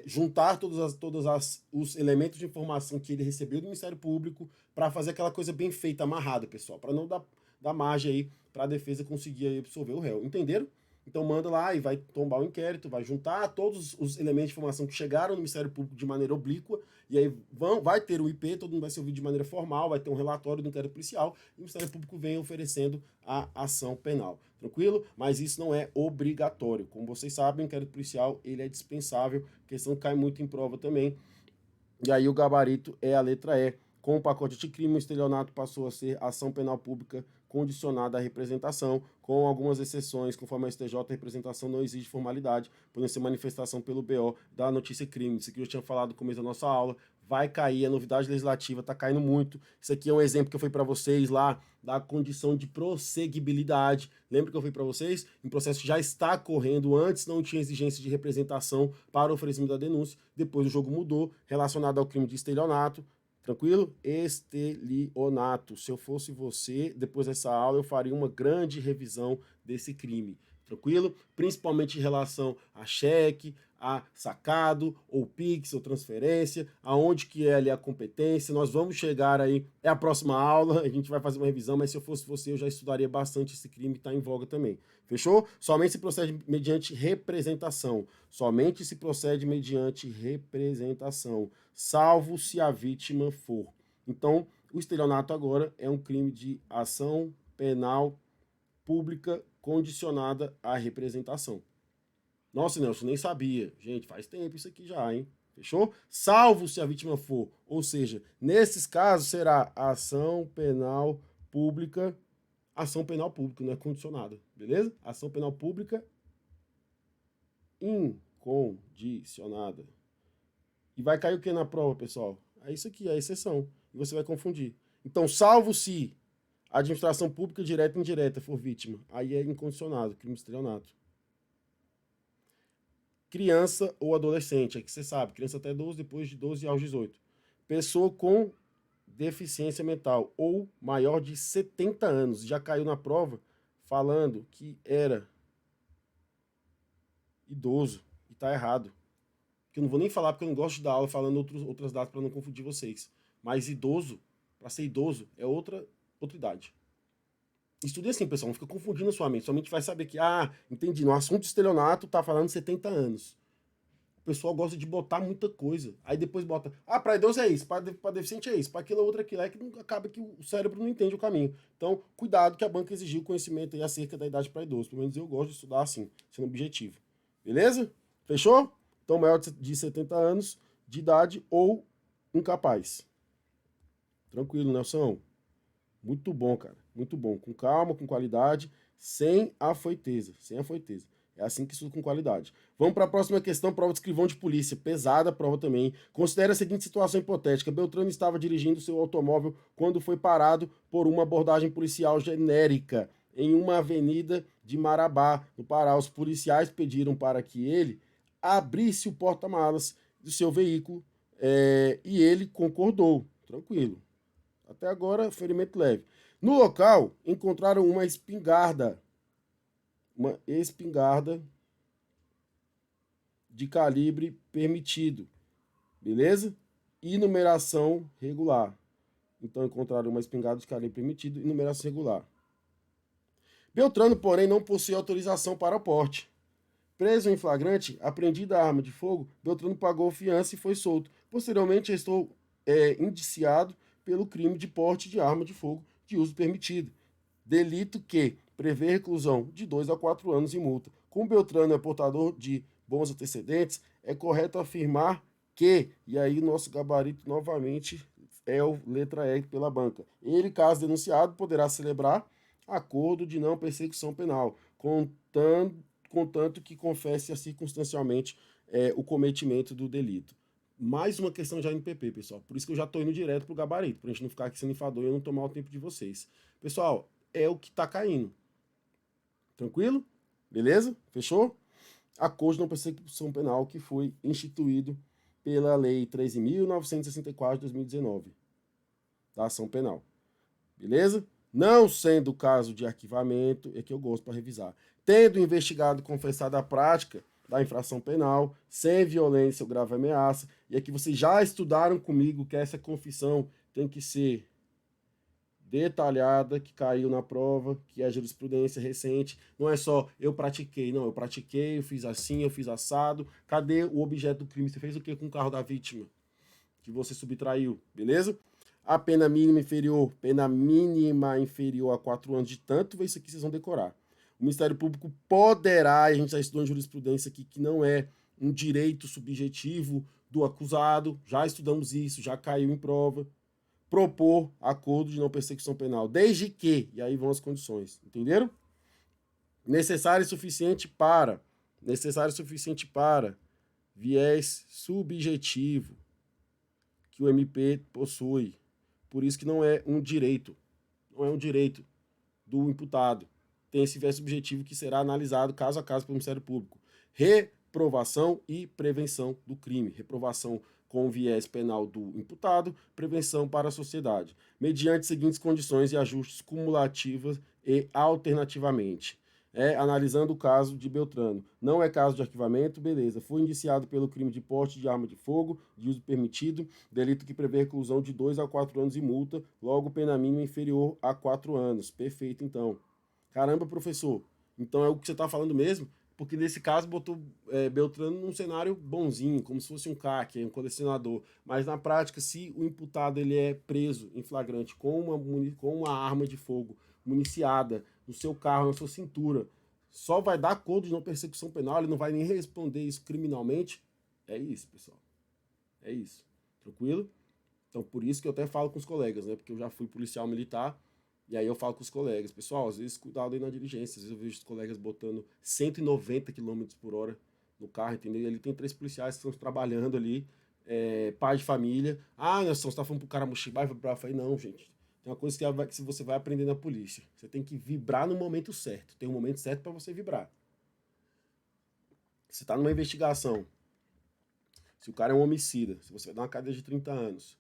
juntar todos os elementos de informação que ele recebeu do Ministério Público para fazer aquela coisa bem feita, amarrada, pessoal, para não dar margem aí para a defesa conseguir aí absolver o réu. Entenderam? Então manda lá e vai tombar o inquérito, vai juntar todos os elementos de informação que chegaram no Ministério Público de maneira oblíqua, e aí vai ter o IP, todo mundo vai ser ouvido de maneira formal, vai ter um relatório do inquérito policial, e o Ministério Público vem oferecendo a ação penal. Tranquilo? Mas isso não é obrigatório. Como vocês sabem, o inquérito policial ele é dispensável, questão que cai muito em prova também. E aí o gabarito é a letra E. Com o pacote de crime, o estelionato passou a ser ação penal pública condicionada à representação, com algumas exceções, conforme a STJ, a representação não exige formalidade, podendo ser manifestação pelo BO da notícia crime. Isso aqui eu tinha falado no começo da nossa aula, vai cair, a novidade legislativa está caindo muito. Isso aqui é um exemplo que eu fui para vocês lá, da condição de prosseguibilidade. Lembra que eu falei para vocês? Um processo que já está correndo, antes não tinha exigência de representação para o oferecimento da denúncia, depois o jogo mudou, relacionado ao crime de estelionato. Tranquilo? Estelionato. Se eu fosse você, depois dessa aula, eu faria uma grande revisão desse crime. Tranquilo? Principalmente em relação a cheque, a sacado, ou Pix, ou transferência, aonde que é ali a competência. Nós vamos chegar aí, é a próxima aula, a gente vai fazer uma revisão, mas se eu fosse você, eu já estudaria bastante esse crime que está em voga também. Fechou? Somente se procede mediante representação. Somente se procede mediante representação, salvo se a vítima for. Então, o estelionato agora é um crime de ação penal pública condicionada à representação. Nossa, Nelson, nem sabia. Gente, faz tempo isso aqui já, hein? Fechou? Salvo se a vítima for. Ou seja, nesses casos será ação penal pública, não é condicionada, beleza? Ação penal pública incondicionada. E vai cair o que na prova, pessoal? É isso aqui, é a exceção. E você vai confundir. Então, salvo se a administração pública direta e indireta for vítima, aí é incondicionado, crime de estelionato. Criança ou adolescente, é que você sabe, criança até 12, depois de 12 aos 18. Pessoa com deficiência mental ou maior de 70 anos, já caiu na prova falando que era idoso e tá errado. Que eu não vou nem falar porque eu não gosto de dar aula falando outras datas para não confundir vocês. Mas idoso, para ser idoso, é outra idade. Estude assim, pessoal, não fica confundindo a sua mente. Sua mente vai saber que, entendi, no assunto de estelionato tá falando 70 anos. O pessoal gosta de botar muita coisa. Aí depois bota, para idoso é isso, para deficiente é isso, para aquilo é outro aquilo. É que acaba que o cérebro não entende o caminho. Então, cuidado que a banca exigiu conhecimento aí acerca da idade para idoso. Pelo menos eu gosto de estudar assim, sendo objetivo. Beleza? Fechou? Então, maior de 70 anos de idade ou incapaz. Tranquilo, Nelson? Muito bom, cara. Muito bom. Com calma, com qualidade, sem afoiteza. Sem afoiteza. É assim que estuda com qualidade. Vamos para a próxima questão, prova de escrivão de polícia. Pesada a prova também. Considere a seguinte situação hipotética. Beltrano estava dirigindo seu automóvel quando foi parado por uma abordagem policial genérica em uma avenida de Marabá, no Pará. Os policiais pediram para que ele abrisse o porta-malas do seu veículo e ele concordou. Tranquilo. Até agora, ferimento leve. No local, encontraram uma espingarda de calibre permitido, beleza? E numeração regular. Então, encontraram uma espingarda de calibre permitido e numeração regular. Beltrano, porém, não possui autorização para o porte. Preso em flagrante, apreendida a arma de fogo, Beltrano pagou fiança e foi solto. Posteriormente, restou indiciado pelo crime de porte de arma de fogo de uso permitido. Delito que prevê reclusão de 2 a 4 anos e multa. Como Beltrano é portador de bons antecedentes, é correto afirmar que, e aí nosso gabarito novamente é o letra E pela banca. Ele, caso denunciado, poderá celebrar acordo de não persecução penal, contanto que confesse circunstancialmente o cometimento do delito. Mais uma questão de ANPP, pessoal. Por isso que eu já estou indo direto pro gabarito, pra gente não ficar aqui sendo enfadonho e eu não tomar o tempo de vocês. Pessoal, é o que tá caindo. Tranquilo? Beleza? Fechou? Acordo de não persecução penal que foi instituído pela Lei 13.964 de 2019, da ação penal. Beleza? Não sendo o caso de arquivamento, é que eu gosto para revisar. Tendo investigado e confessado a prática da infração penal, sem violência ou grave ameaça, e aqui vocês já estudaram comigo que essa confissão tem que ser detalhada que caiu na prova, que é a jurisprudência recente. Não é só eu pratiquei, não, eu pratiquei, eu fiz assim, eu fiz assado. Cadê o objeto do crime? Você fez o que com o carro da vítima? Que você subtraiu, beleza? A pena mínima inferior a 4 anos de tanto, isso aqui vocês vão decorar. O Ministério Público poderá, a gente já estudou em jurisprudência aqui, que não é um direito subjetivo do acusado, já estudamos isso, já caiu em prova, propor acordo de não persecução penal, desde que, e aí vão as condições, entenderam? Necessário e suficiente para viés subjetivo que o MP possui. Por isso que não é um direito do imputado. Tem esse viés subjetivo que será analisado caso a caso pelo Ministério Público. Reprovação e prevenção do crime. Reprovação com viés penal do imputado, prevenção para a sociedade, mediante as seguintes condições e ajustes cumulativas e alternativamente. Analisando o caso de Beltrano. Não é caso de arquivamento, beleza. Foi indiciado pelo crime de porte de arma de fogo, de uso permitido, delito que prevê reclusão de 2 a 4 anos e multa, logo pena mínima inferior a 4 anos. Perfeito, então. Caramba, professor. Então é o que você está falando mesmo? Porque nesse caso botou Beltrano num cenário bonzinho, como se fosse um CAC, um colecionador. Mas na prática, se o imputado ele é preso em flagrante com uma arma de fogo municiada no seu carro, na sua cintura, só vai dar acordo de não persecução penal, ele não vai nem responder isso criminalmente. É isso, pessoal. É isso. Tranquilo? Então, por isso que eu até falo com os colegas, né? Porque eu já fui policial militar, e aí eu falo com os colegas, pessoal, às vezes cuidado aí na diligência, às vezes eu vejo os colegas botando 190 km por hora no carro, entendeu? E ali tem 3 policiais que estão trabalhando ali, pai de família. Ah, Nelson, você tá falando pro cara mochibar e vibrar? Eu falei, não, gente. Tem uma coisa que você vai aprender na polícia. Você tem que vibrar no momento certo. Tem um momento certo para você vibrar. Você tá numa investigação. Se o cara é um homicida, se você vai dar uma cadeia de 30 anos,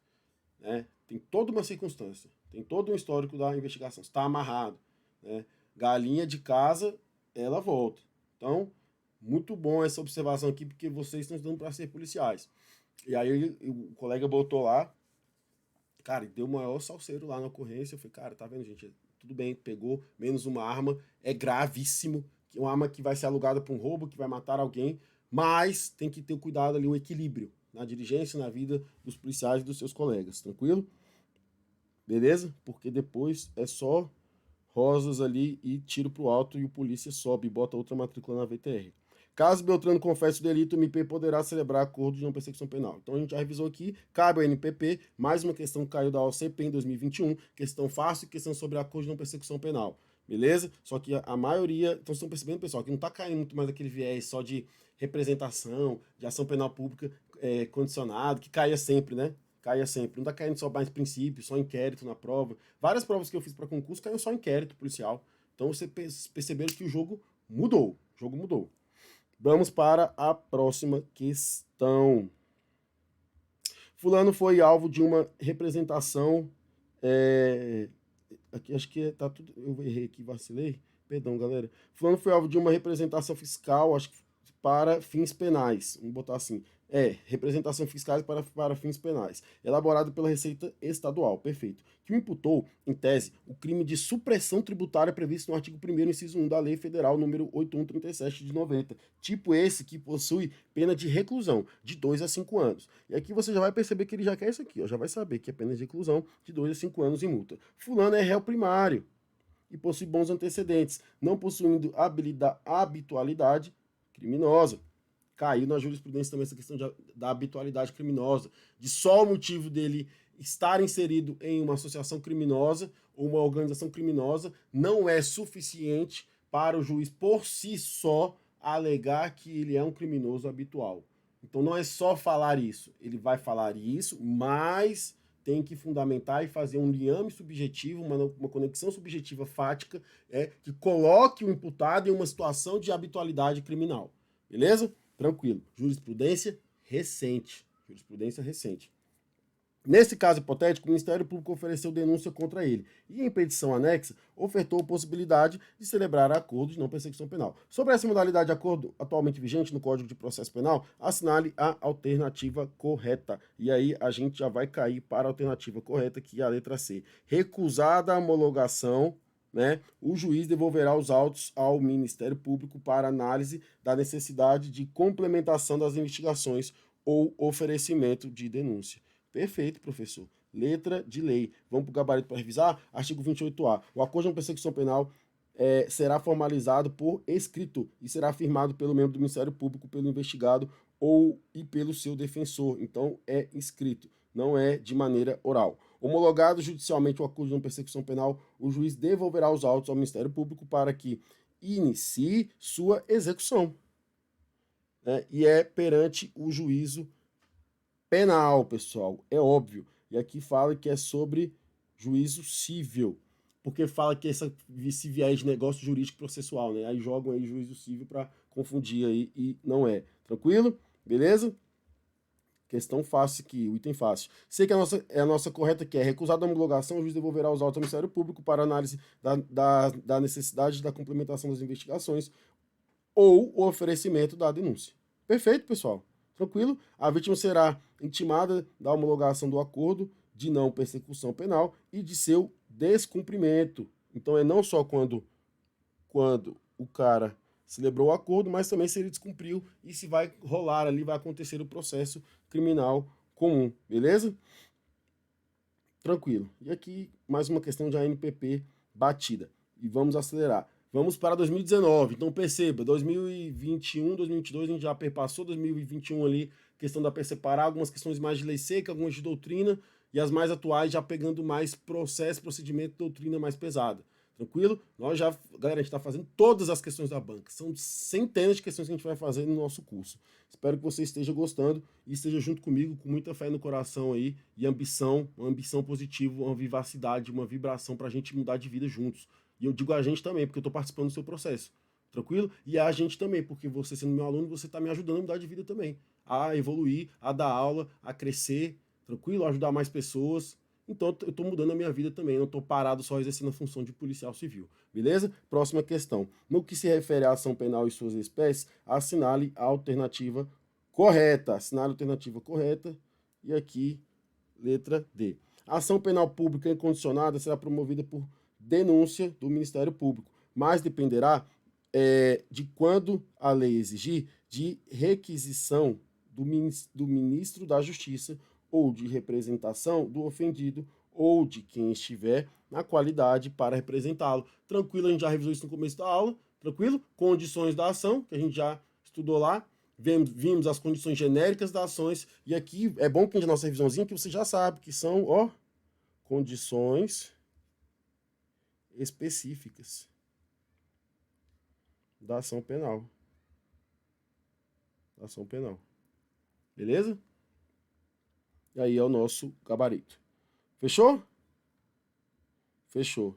né? Tem toda uma circunstância. Tem todo um histórico da investigação. Está amarrado, né? Galinha de casa, ela volta. Então, muito bom essa observação aqui, porque vocês estão estudando para ser policiais. E aí o colega botou lá, cara, deu o maior salseiro lá na ocorrência. Eu falei, cara, tá vendo, gente? Tudo bem, pegou menos uma arma, é gravíssimo. Uma arma que vai ser alugada para um roubo, que vai matar alguém, mas tem que ter o cuidado ali, o equilíbrio na diligência, na vida dos policiais e dos seus colegas, tranquilo? Beleza? Porque depois é só rosas ali e tiro pro alto e o polícia sobe e bota outra matrícula na VTR. Caso Beltrano confesse o delito, o MP poderá celebrar acordo de não persecução penal. Então a gente já revisou aqui, cabe ao NPP, mais uma questão que caiu da OCP em 2021, questão fácil, questão sobre acordo de não persecução penal. Beleza? Só que a maioria, então vocês estão percebendo, pessoal, que não está caindo muito mais daquele viés só de representação, de ação penal pública condicionado, que caia sempre, né? Caia sempre. Não está caindo só mais princípio, só inquérito na prova. Várias provas que eu fiz para concurso caíram só inquérito policial. Então vocês perceberam que o jogo mudou. O jogo mudou. Vamos para a próxima questão. Fulano foi alvo de uma representação. Aqui, acho que tá tudo. Eu errei aqui, vacilei. Perdão, galera. Fulano foi alvo de uma representação fiscal, acho que para fins penais. Vamos botar assim. Representação fiscal para fins penais. Elaborado pela Receita Estadual. Perfeito. Que o imputou, em tese, o crime de supressão tributária previsto no artigo 1º, inciso 1 da Lei Federal número 8137 de 90. Tipo esse que possui pena de reclusão de 2 a 5 anos. E aqui você já vai perceber que ele já quer isso aqui, ó. Já vai saber que é pena de reclusão de 2 a 5 anos e multa. Fulano é réu primário e possui bons antecedentes, não possuindo habitualidade criminosa. Caiu na jurisprudência também essa questão da habitualidade criminosa, de só o motivo dele estar inserido em uma associação criminosa ou uma organização criminosa não é suficiente para o juiz por si só alegar que ele é um criminoso habitual. Então não é só falar isso, ele vai falar isso, mas tem que fundamentar e fazer um liame subjetivo, uma conexão subjetiva fática, que coloque o imputado em uma situação de habitualidade criminal. Beleza? Tranquilo. Jurisprudência recente. Jurisprudência recente. Nesse caso hipotético, o Ministério Público ofereceu denúncia contra ele e, em petição anexa, ofertou a possibilidade de celebrar acordo de não persecução penal. Sobre essa modalidade de acordo atualmente vigente no Código de Processo Penal, assinale a alternativa correta. E aí a gente já vai cair para a alternativa correta, que é a letra C. Recusada a homologação, né, o juiz devolverá os autos ao Ministério Público para análise da necessidade de complementação das investigações ou oferecimento de denúncia. Perfeito, professor. Letra de lei. Vamos para o gabarito para revisar? Artigo 28A. O acordo de não persecução penal será formalizado por escrito e será firmado pelo membro do Ministério Público, pelo investigado e pelo seu defensor. Então, é escrito, não é de maneira oral. Homologado judicialmente o acordo de não persecução penal, o juiz devolverá os autos ao Ministério Público para que inicie sua execução. Né? E é perante o juízo penal, pessoal, é óbvio. E aqui fala que é sobre juízo civil, porque fala que esse viés de negócio jurídico processual, né? Aí jogam aí juízo civil para confundir aí e não é. Tranquilo? Beleza? Questão fácil aqui, o item fácil. Sei que a nossa correta que é recusada a homologação, o juiz devolverá os autos ao Ministério Público para análise da necessidade da complementação das investigações ou o oferecimento da denúncia. Perfeito, pessoal? Tranquilo? A vítima será intimada da homologação do acordo de não persecução penal e de seu descumprimento. Então é não só quando o cara celebrou o acordo, mas também se ele descumpriu e se vai rolar ali, vai acontecer o processo criminal comum, beleza? Tranquilo. E aqui mais uma questão de ANPP batida. E vamos acelerar. Vamos para 2019. Então perceba, 2021, 2022 a gente já perpassou, 2021 ali, questão da separar algumas questões mais de lei seca, algumas de doutrina, e as mais atuais já pegando mais processo, procedimento, doutrina mais pesada. Tranquilo? Nós já, galera, a gente está fazendo todas as questões da banca. São centenas de questões que a gente vai fazer no nosso curso. Espero que você esteja gostando e esteja junto comigo com muita fé no coração aí e ambição, uma ambição positiva, uma vivacidade, uma vibração para a gente mudar de vida juntos. E eu digo a gente também, porque eu estou participando do seu processo. Tranquilo? E a gente também, porque você sendo meu aluno, você está me ajudando a mudar de vida também. A evoluir, a dar aula, a crescer, tranquilo? A ajudar mais pessoas. Então eu estou mudando a minha vida também, não estou parado só exercendo a função de policial civil. Beleza? Próxima questão. No que se refere à ação penal e suas espécies, assinale a alternativa correta. Assinale a alternativa correta. E aqui, letra D. A ação penal pública incondicionada será promovida por denúncia do Ministério Público, mas dependerá de quando a lei exigir de requisição do ministro da Justiça ou de representação do ofendido ou de quem estiver na qualidade para representá-lo. Tranquilo, a gente já revisou isso no começo da aula, tranquilo? Condições da ação, que a gente já estudou lá, vimos as condições genéricas das ações, e aqui é bom que a gente, nossa revisãozinha, que você já sabe que são, ó, condições específicas da ação penal. Da ação penal. Beleza? E aí é o nosso gabarito. Fechou? Fechou.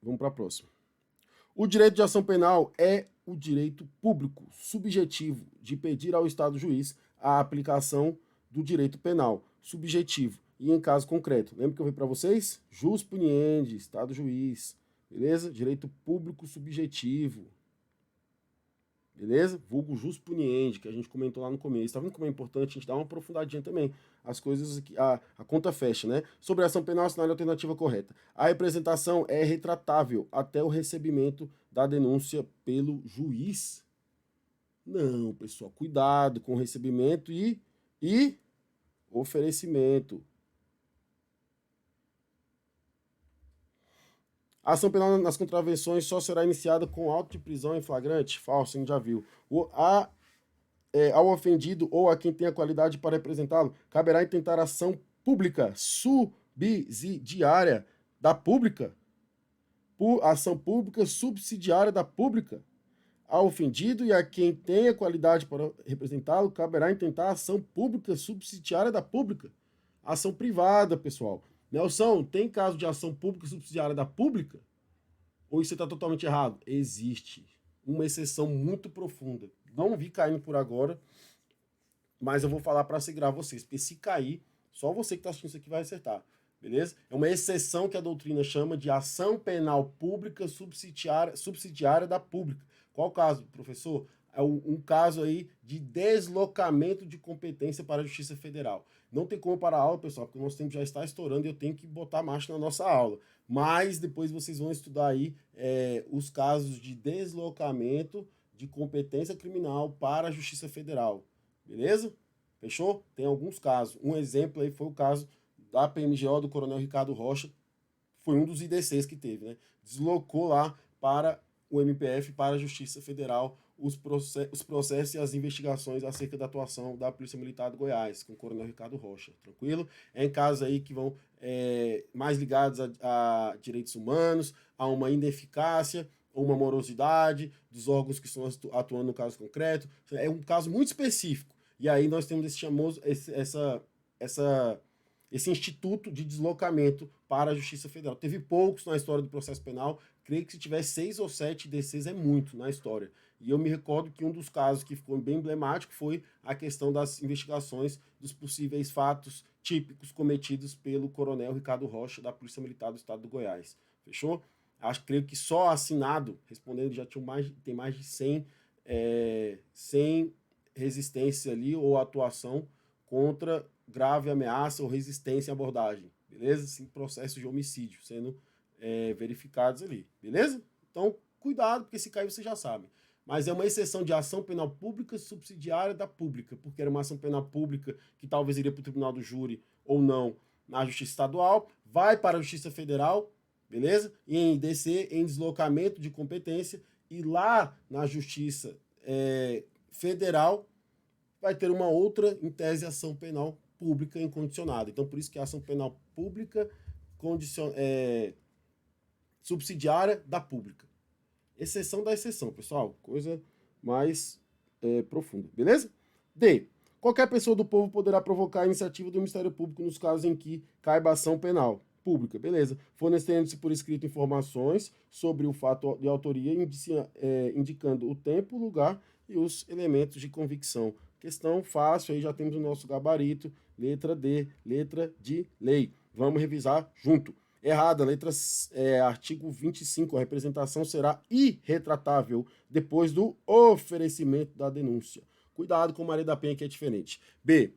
Vamos para a próxima. O direito de ação penal é o direito público subjetivo de pedir ao Estado juiz a aplicação do direito penal subjetivo e em caso concreto. Lembra que eu falei para vocês? Jus puniendi, Estado juiz, beleza? Direito público subjetivo, beleza? Vulgo jus puniendi, que a gente comentou lá no começo. Tá vendo como é importante a gente dar uma aprofundadinha também? As coisas aqui, a conta fecha, né? Sobre a ação penal, assinale a alternativa correta. A representação é retratável até o recebimento da denúncia pelo juiz. Não, pessoal, cuidado com o recebimento e oferecimento. A ação penal nas contravenções só será iniciada com auto de prisão em flagrante. Falso, a gente já viu. Ao ofendido ou a quem tem a qualidade para representá-lo, caberá intentar ação pública subsidiária da pública. Ação pública subsidiária da pública. Ao ofendido e a quem tem a qualidade para representá-lo, caberá intentar ação pública subsidiária da pública. Ação privada, pessoal. Nelson, tem caso de ação pública subsidiária da pública? Ou isso está totalmente errado? Existe uma exceção muito profunda, não vi caindo por agora, mas eu vou falar para assegurar vocês, porque se cair, só você que está assistindo isso aqui vai acertar, beleza? É uma exceção que a doutrina chama de ação penal pública subsidiária da pública. Qual o caso, professor? É um caso aí de deslocamento de competência para a Justiça Federal. Não tem como parar a aula, pessoal, porque o nosso tempo já está estourando e eu tenho que botar marcha na nossa aula. Mas depois vocês vão estudar aí os casos de deslocamento de competência criminal para a Justiça Federal. Beleza? Fechou? Tem alguns casos. Um exemplo aí foi o caso da PMGO do Coronel Ricardo Rocha. Foi um dos IDCs que teve, né? Deslocou lá para o MPF, para a Justiça Federal, os processos e as investigações acerca da atuação da Polícia Militar do Goiás, com o Coronel Ricardo Rocha. Tranquilo? É em casos aí que vão mais ligados a direitos humanos, a uma ineficácia, ou uma morosidade dos órgãos que estão atuando no caso concreto. É um caso muito específico. E aí nós temos esse instituto de deslocamento para a Justiça Federal. Teve poucos na história do processo penal, creio que se tiver 6 ou 7 DCs é muito na história. E eu me recordo que um dos casos que ficou bem emblemático foi a questão das investigações dos possíveis fatos típicos cometidos pelo Coronel Ricardo Rocha, da Polícia Militar do Estado do Goiás. Fechou? Creio que só assinado, respondendo, já tem mais de 100 resistência ali ou atuação contra grave ameaça ou resistência à abordagem, beleza? Sim, processos de homicídio sendo verificados ali, beleza? Então, cuidado, porque se cair você já sabe. Mas é uma exceção de ação penal pública subsidiária da pública, porque era uma ação penal pública que talvez iria para o tribunal do júri ou não na Justiça Estadual, vai para a Justiça Federal, beleza? E em DC, em deslocamento de competência, e lá na Justiça Federal vai ter uma outra, em tese, ação penal pública incondicionada. Então, por isso que é a ação penal pública subsidiária da pública. Exceção da exceção, pessoal. Coisa mais profunda, beleza? D. Qualquer pessoa do povo poderá provocar a iniciativa do Ministério Público nos casos em que caiba ação penal pública, beleza? Fornecendo-se por escrito informações sobre o fato de autoria, indicando o tempo, o lugar e os elementos de convicção. Questão fácil, aí já temos o nosso gabarito, letra D, letra de lei. Vamos revisar junto. Errada, artigo 25, a representação será irretratável depois do oferecimento da denúncia. Cuidado com Maria da Penha, que é diferente. B,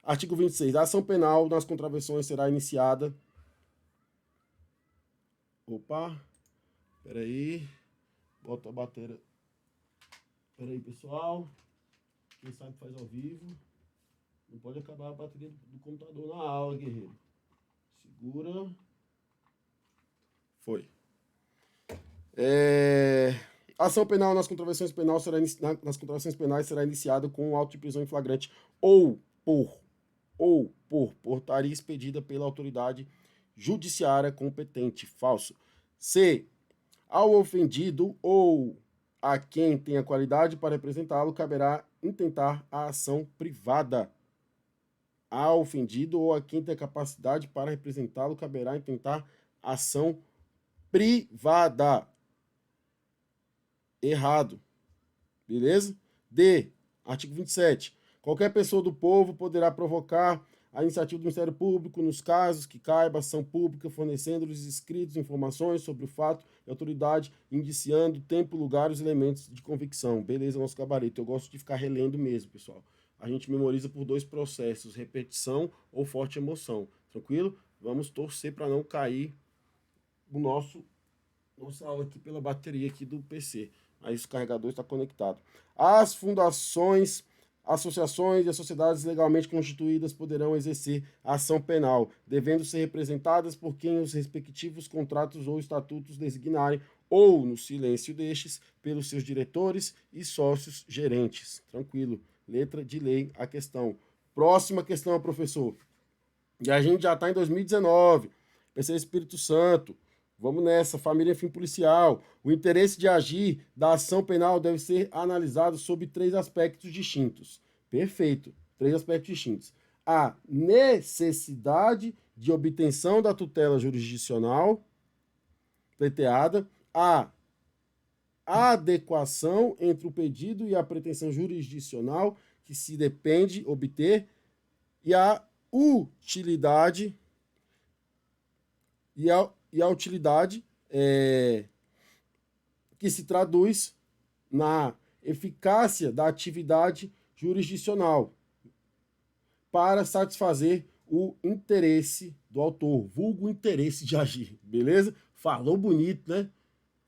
artigo 26, a ação penal nas contravenções será iniciada... Opa, peraí, bota a bateria. Peraí, pessoal, quem sabe faz ao vivo. Não pode acabar a bateria do computador na aula, guerreiro. Segura. Foi. Ação penal nas contravenções penais será iniciada com auto de prisão em flagrante ou por portaria expedida pela autoridade judiciária competente. Falso. C. Ao ofendido ou a quem tenha qualidade para representá-lo, caberá intentar a ação privada. Ao ofendido ou a quem tenha capacidade para representá-lo, caberá intentar a ação privada. Errado. Beleza? D. Artigo 27. Qualquer pessoa do povo poderá provocar a iniciativa do Ministério Público nos casos que caiba ação pública, fornecendo-lhes escritos, informações sobre o fato e autoridade, indiciando tempo, lugar e os elementos de convicção. Beleza, nosso gabarito. Eu gosto de ficar relendo mesmo, pessoal. A gente memoriza por 2 processos, repetição ou forte emoção. Tranquilo? Vamos torcer para não cair o nossa aula aqui pela bateria aqui do PC. Aí o carregador está conectado. As fundações, associações e as sociedades legalmente constituídas poderão exercer ação penal, devendo ser representadas por quem os respectivos contratos ou estatutos designarem, ou, no silêncio destes, pelos seus diretores e sócios gerentes. Tranquilo. Letra de lei a questão. Próxima questão, professor. E a gente já está em 2019. PC Espírito Santo. Vamos nessa, família fim policial. O interesse de agir da ação penal deve ser analisado sob 3 aspectos distintos. Perfeito, 3 aspectos distintos. A necessidade de obtenção da tutela jurisdicional pleiteada, a adequação entre o pedido e a pretensão jurisdicional que se depende obter, e a utilidade utilidade que se traduz na eficácia da atividade jurisdicional para satisfazer o interesse do autor, vulgo interesse de agir, beleza? Falou bonito, né?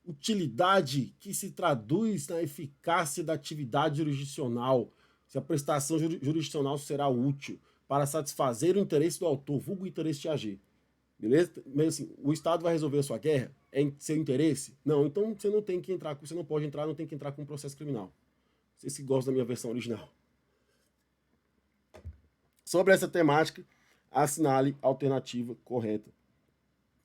Utilidade que se traduz na eficácia da atividade jurisdicional, se a prestação jurisdicional será útil para satisfazer o interesse do autor, vulgo interesse de agir. Beleza? Mas assim, o Estado vai resolver a sua guerra? É em seu interesse? Não, então você não tem que entrar, você não pode entrar, não tem que entrar com um processo criminal. Vocês que gostam da minha versão original. Sobre essa temática, assinale a alternativa correta.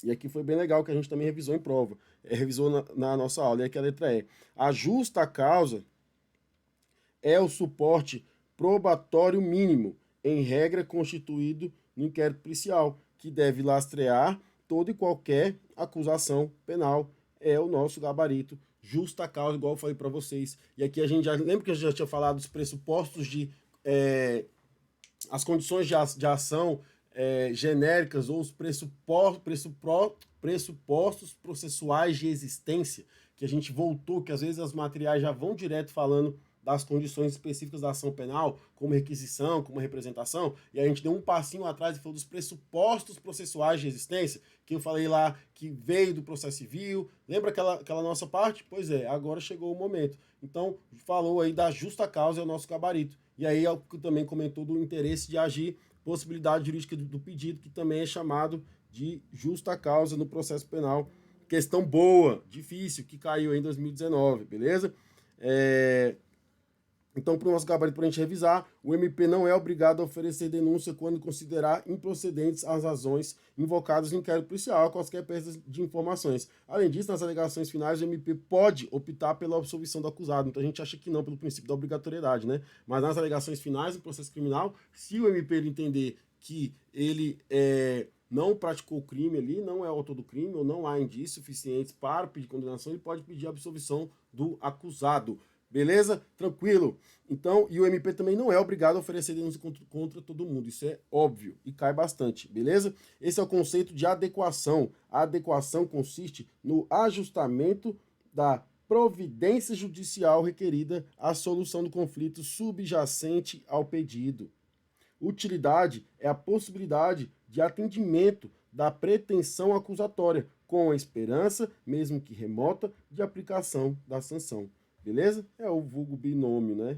E aqui foi bem legal que a gente também revisou em prova, revisou na nossa aula, e aqui a letra E. A justa causa é o suporte probatório mínimo, em regra constituído no inquérito policial, que deve lastrear toda e qualquer acusação penal. É o nosso gabarito, justa causa, igual eu falei para vocês. E aqui a gente já lembra que a gente já tinha falado dos pressupostos de as condições de ação genéricas ou os pressupostos processuais de existência, que a gente voltou, que às vezes as materiais já vão direto falando das condições específicas da ação penal, como requisição, como representação, e a gente deu um passinho atrás e falou dos pressupostos processuais de existência, que eu falei lá que veio do processo civil. Lembra aquela nossa parte? Pois é, agora chegou o momento. Então, falou aí da justa causa, é o nosso gabarito. E aí também comentou do interesse de agir, possibilidade jurídica do pedido, que também é chamado de justa causa no processo penal. Questão boa, difícil, que caiu em 2019, beleza? Então, para o nosso gabarito, para a gente revisar, o MP não é obrigado a oferecer denúncia quando considerar improcedentes as razões invocadas no inquérito policial, quaisquer perdas de informações. Além disso, nas alegações finais, o MP pode optar pela absolvição do acusado. Então, a gente acha que não, pelo princípio da obrigatoriedade, né? Mas nas alegações finais do processo criminal, se o MP entender que ele não praticou o crime ali, não é autor do crime, ou não há indícios suficientes para pedir condenação, ele pode pedir a absolvição do acusado. Beleza? Tranquilo. Então, e o MP também não é obrigado a oferecer denúncia contra todo mundo. Isso é óbvio e cai bastante, beleza? Esse é o conceito de adequação. A adequação consiste no ajustamento da providência judicial requerida à solução do conflito subjacente ao pedido. Utilidade é a possibilidade de atendimento da pretensão acusatória, com a esperança, mesmo que remota, de aplicação da sanção. Beleza? É o vulgo binômio, né?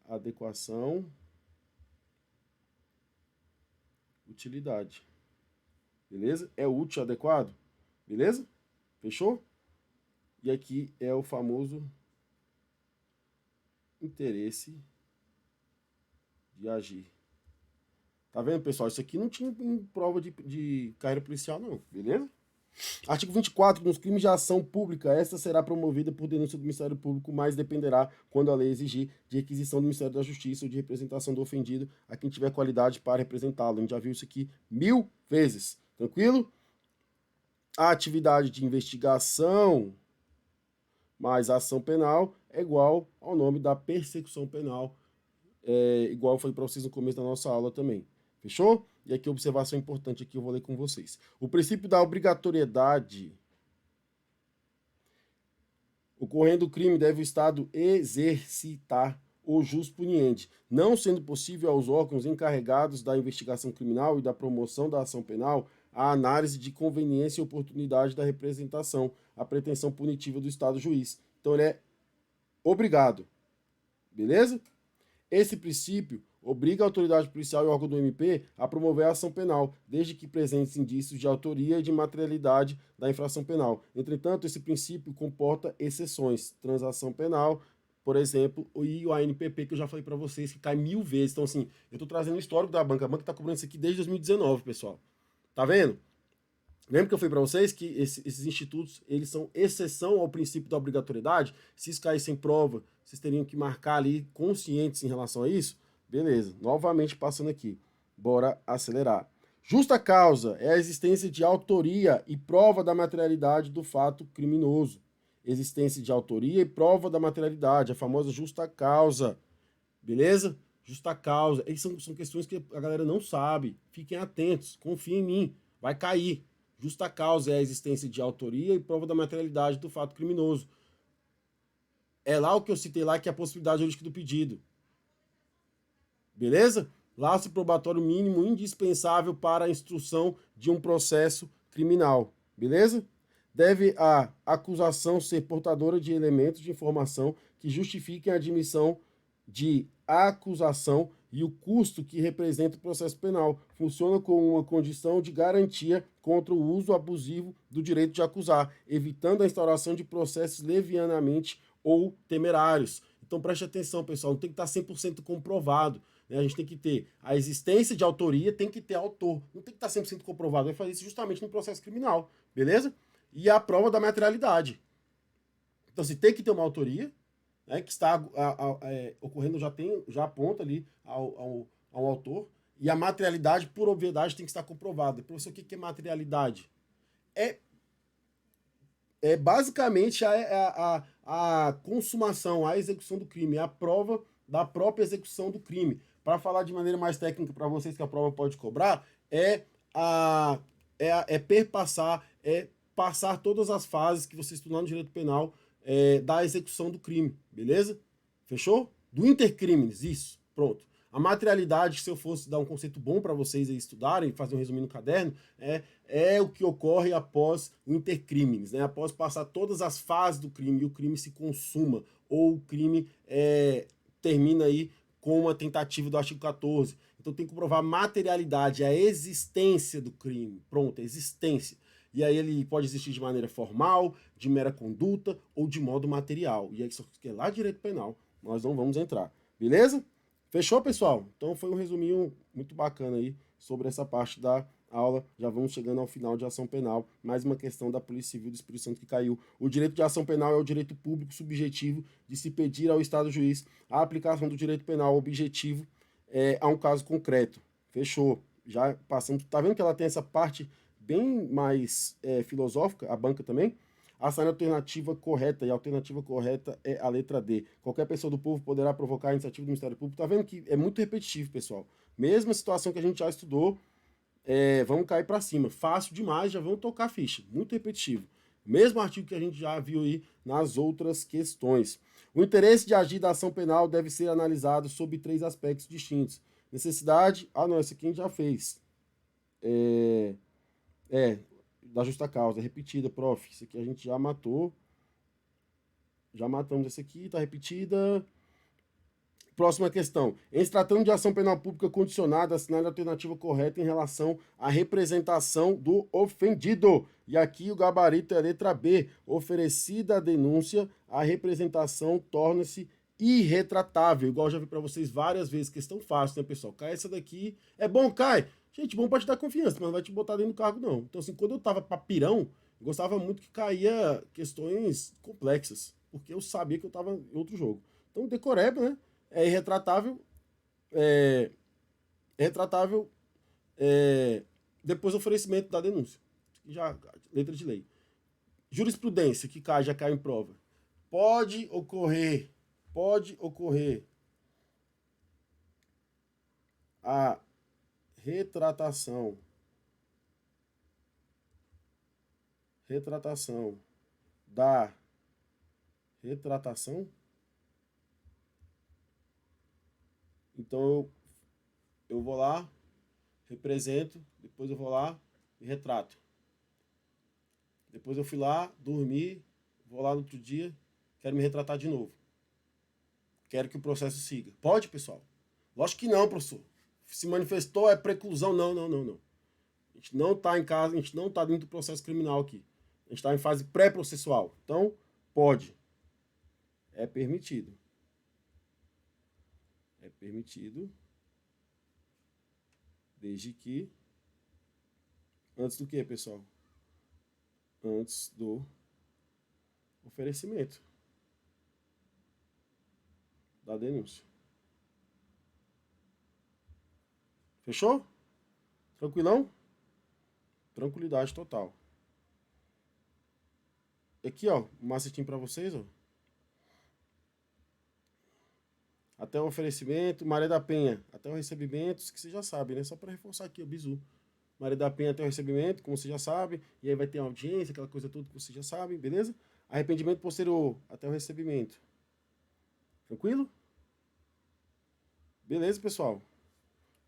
Adequação, utilidade. Beleza? É útil, adequado? Beleza? Fechou? E aqui é o famoso interesse de agir. Tá vendo, pessoal? Isso aqui não tinha em prova de carreira policial, não. Beleza? Artigo 24. Nos crimes de ação pública, esta será promovida por denúncia do Ministério Público, mas dependerá, quando a lei exigir, de requisição do Ministério da Justiça ou de representação do ofendido a quem tiver qualidade para representá-lo. A gente já viu isso aqui 1000 vezes. Tranquilo? A atividade de investigação mais ação penal é igual ao nome da persecução penal, igual eu falei para vocês no começo da nossa aula também. Fechou? E aqui, observação importante aqui, eu vou ler com vocês. O princípio da obrigatoriedade. Ocorrendo o crime, deve o Estado exercitar o jus puniendi, não sendo possível aos órgãos encarregados da investigação criminal e da promoção da ação penal a análise de conveniência e oportunidade da representação, a pretensão punitiva do Estado juiz. Então, ele é obrigado. Beleza? Esse princípio obriga a autoridade policial e o órgão do MP a promover a ação penal, desde que presentes indícios de autoria e de materialidade da infração penal. Entretanto, esse princípio comporta exceções. Transação penal, por exemplo, e o ANPP, que eu já falei para vocês, que cai 1000 vezes. Então, assim, eu estou trazendo o histórico da banca. A banca está cobrando isso aqui desde 2019, pessoal. Tá vendo? Lembra que eu falei para vocês que esses institutos, eles são exceção ao princípio da obrigatoriedade? Se isso caísse em prova, vocês teriam que marcar ali conscientes em relação a isso? Beleza, novamente passando aqui. Bora acelerar. Justa causa é a existência de autoria e prova da materialidade do fato criminoso. existência de autoria e prova da materialidade, a famosa justa causa, beleza? Justa causa. Essas são questões que a galera não sabe. Fiquem atentos, confiem em mim, vai cair. Justa causa é a existência de autoria e prova da materialidade do fato criminoso. É lá o que eu citei lá, que é a possibilidade jurídica do pedido. Beleza? Laço probatório mínimo indispensável para a instrução de um processo criminal. Beleza? Deve a acusação ser portadora de elementos de informação que justifiquem a admissão de acusação e o custo que representa o processo penal. Funciona como uma condição de garantia contra o uso abusivo do direito de acusar, evitando a instauração de processos levianamente ou temerários. Então preste atenção, pessoal, não tem que estar 100% comprovado. Né? A gente tem que ter a existência de autoria, tem que ter autor. Não tem que estar 100% comprovado, vai fazer isso justamente no processo criminal, beleza? E a prova da materialidade. Então, se tem que ter uma autoria, né, que está ocorrendo, já aponta ali ao autor, e a materialidade, por obviedade, tem que estar comprovada. Professor, o que é materialidade? É basicamente a consumação, a execução do crime, a prova da própria execução do crime. Para falar de maneira mais técnica para vocês que a prova pode cobrar, perpassar, passar todas as fases que você estudou no direito penal da execução do crime, beleza? Fechou? Do intercrimes, isso, pronto. A materialidade, se eu fosse dar um conceito bom para vocês aí estudarem, fazer um resumo no caderno, é o que ocorre após o intercrimes, né? Após passar todas as fases do crime e o crime se consuma, ou o crime termina aí com uma tentativa do artigo 14. Então tem que provar materialidade, a existência do crime. Pronto, a existência. E aí ele pode existir de maneira formal, de mera conduta ou de modo material. E aí isso que é lá direito penal, nós não vamos entrar. Beleza? Fechou, pessoal? Então foi um resuminho muito bacana aí sobre essa parte da aula. Já vamos chegando ao final de ação penal. Mais uma questão da Polícia Civil do Espírito Santo que caiu. O direito de ação penal é o direito público subjetivo de se pedir ao Estado juiz a aplicação do direito penal objetivo a um caso concreto. Fechou. Já passamos. Tá vendo que ela tem essa parte bem mais filosófica, a banca também? A alternativa correta, e a alternativa correta é a letra D. Qualquer pessoa do povo poderá provocar a iniciativa do Ministério Público. Tá vendo que é muito repetitivo, pessoal. Mesma situação que a gente já estudou, vamos cair para cima. Fácil demais, já vamos tocar a ficha. Muito repetitivo. Mesmo artigo que a gente já viu aí nas outras questões. O interesse de agir da ação penal deve ser analisado sob 3 aspectos distintos. Necessidade, não, essa aqui a gente já fez. Da justa causa, repetida, prof. Isso aqui a gente já matou. Já matamos esse aqui, tá repetida. Próxima questão. Em se tratando de ação penal pública condicionada, assinale a alternativa correta em relação à representação do ofendido. E aqui o gabarito é a letra B. Oferecida a denúncia, a representação torna-se irretratável. Igual eu já vi para vocês várias vezes. Questão fácil, né, pessoal? Cai essa daqui. É bom, cai. Gente, bom pra te dar confiança, mas não vai te botar dentro do cargo, não. Então, assim, quando eu tava papirão, eu gostava muito que caía questões complexas, porque eu sabia que eu tava em outro jogo. Então, decoreba, né? É irretratável, retratável depois do oferecimento da denúncia. Já, letra de lei. Jurisprudência, que cai, já cai em prova. Pode ocorrer a retratação da retratação. Então eu vou lá, represento, depois eu vou lá e retrato. Depois eu fui lá, dormi, vou lá no outro dia, quero me retratar de novo. Quero que o processo siga. Pode, pessoal? Lógico que não, professor. Se manifestou, é preclusão. Não. A gente não está em casa, a gente não está dentro do processo criminal aqui. A gente está em fase pré-processual. Então, pode. É permitido. É permitido. Desde que... Antes do que, pessoal? Antes do oferecimento da denúncia. Fechou? Tranquilão? Tranquilidade total. aqui, ó, um macetinho para vocês, ó. Até o oferecimento, Maria da Penha, até o recebimento, que você já sabe, né? Só para reforçar aqui, o bizu. Maria da Penha até o recebimento, como você já sabe, e aí vai ter audiência, aquela coisa toda que você já sabe, beleza? Arrependimento posterior, até o recebimento. Tranquilo? Beleza, pessoal?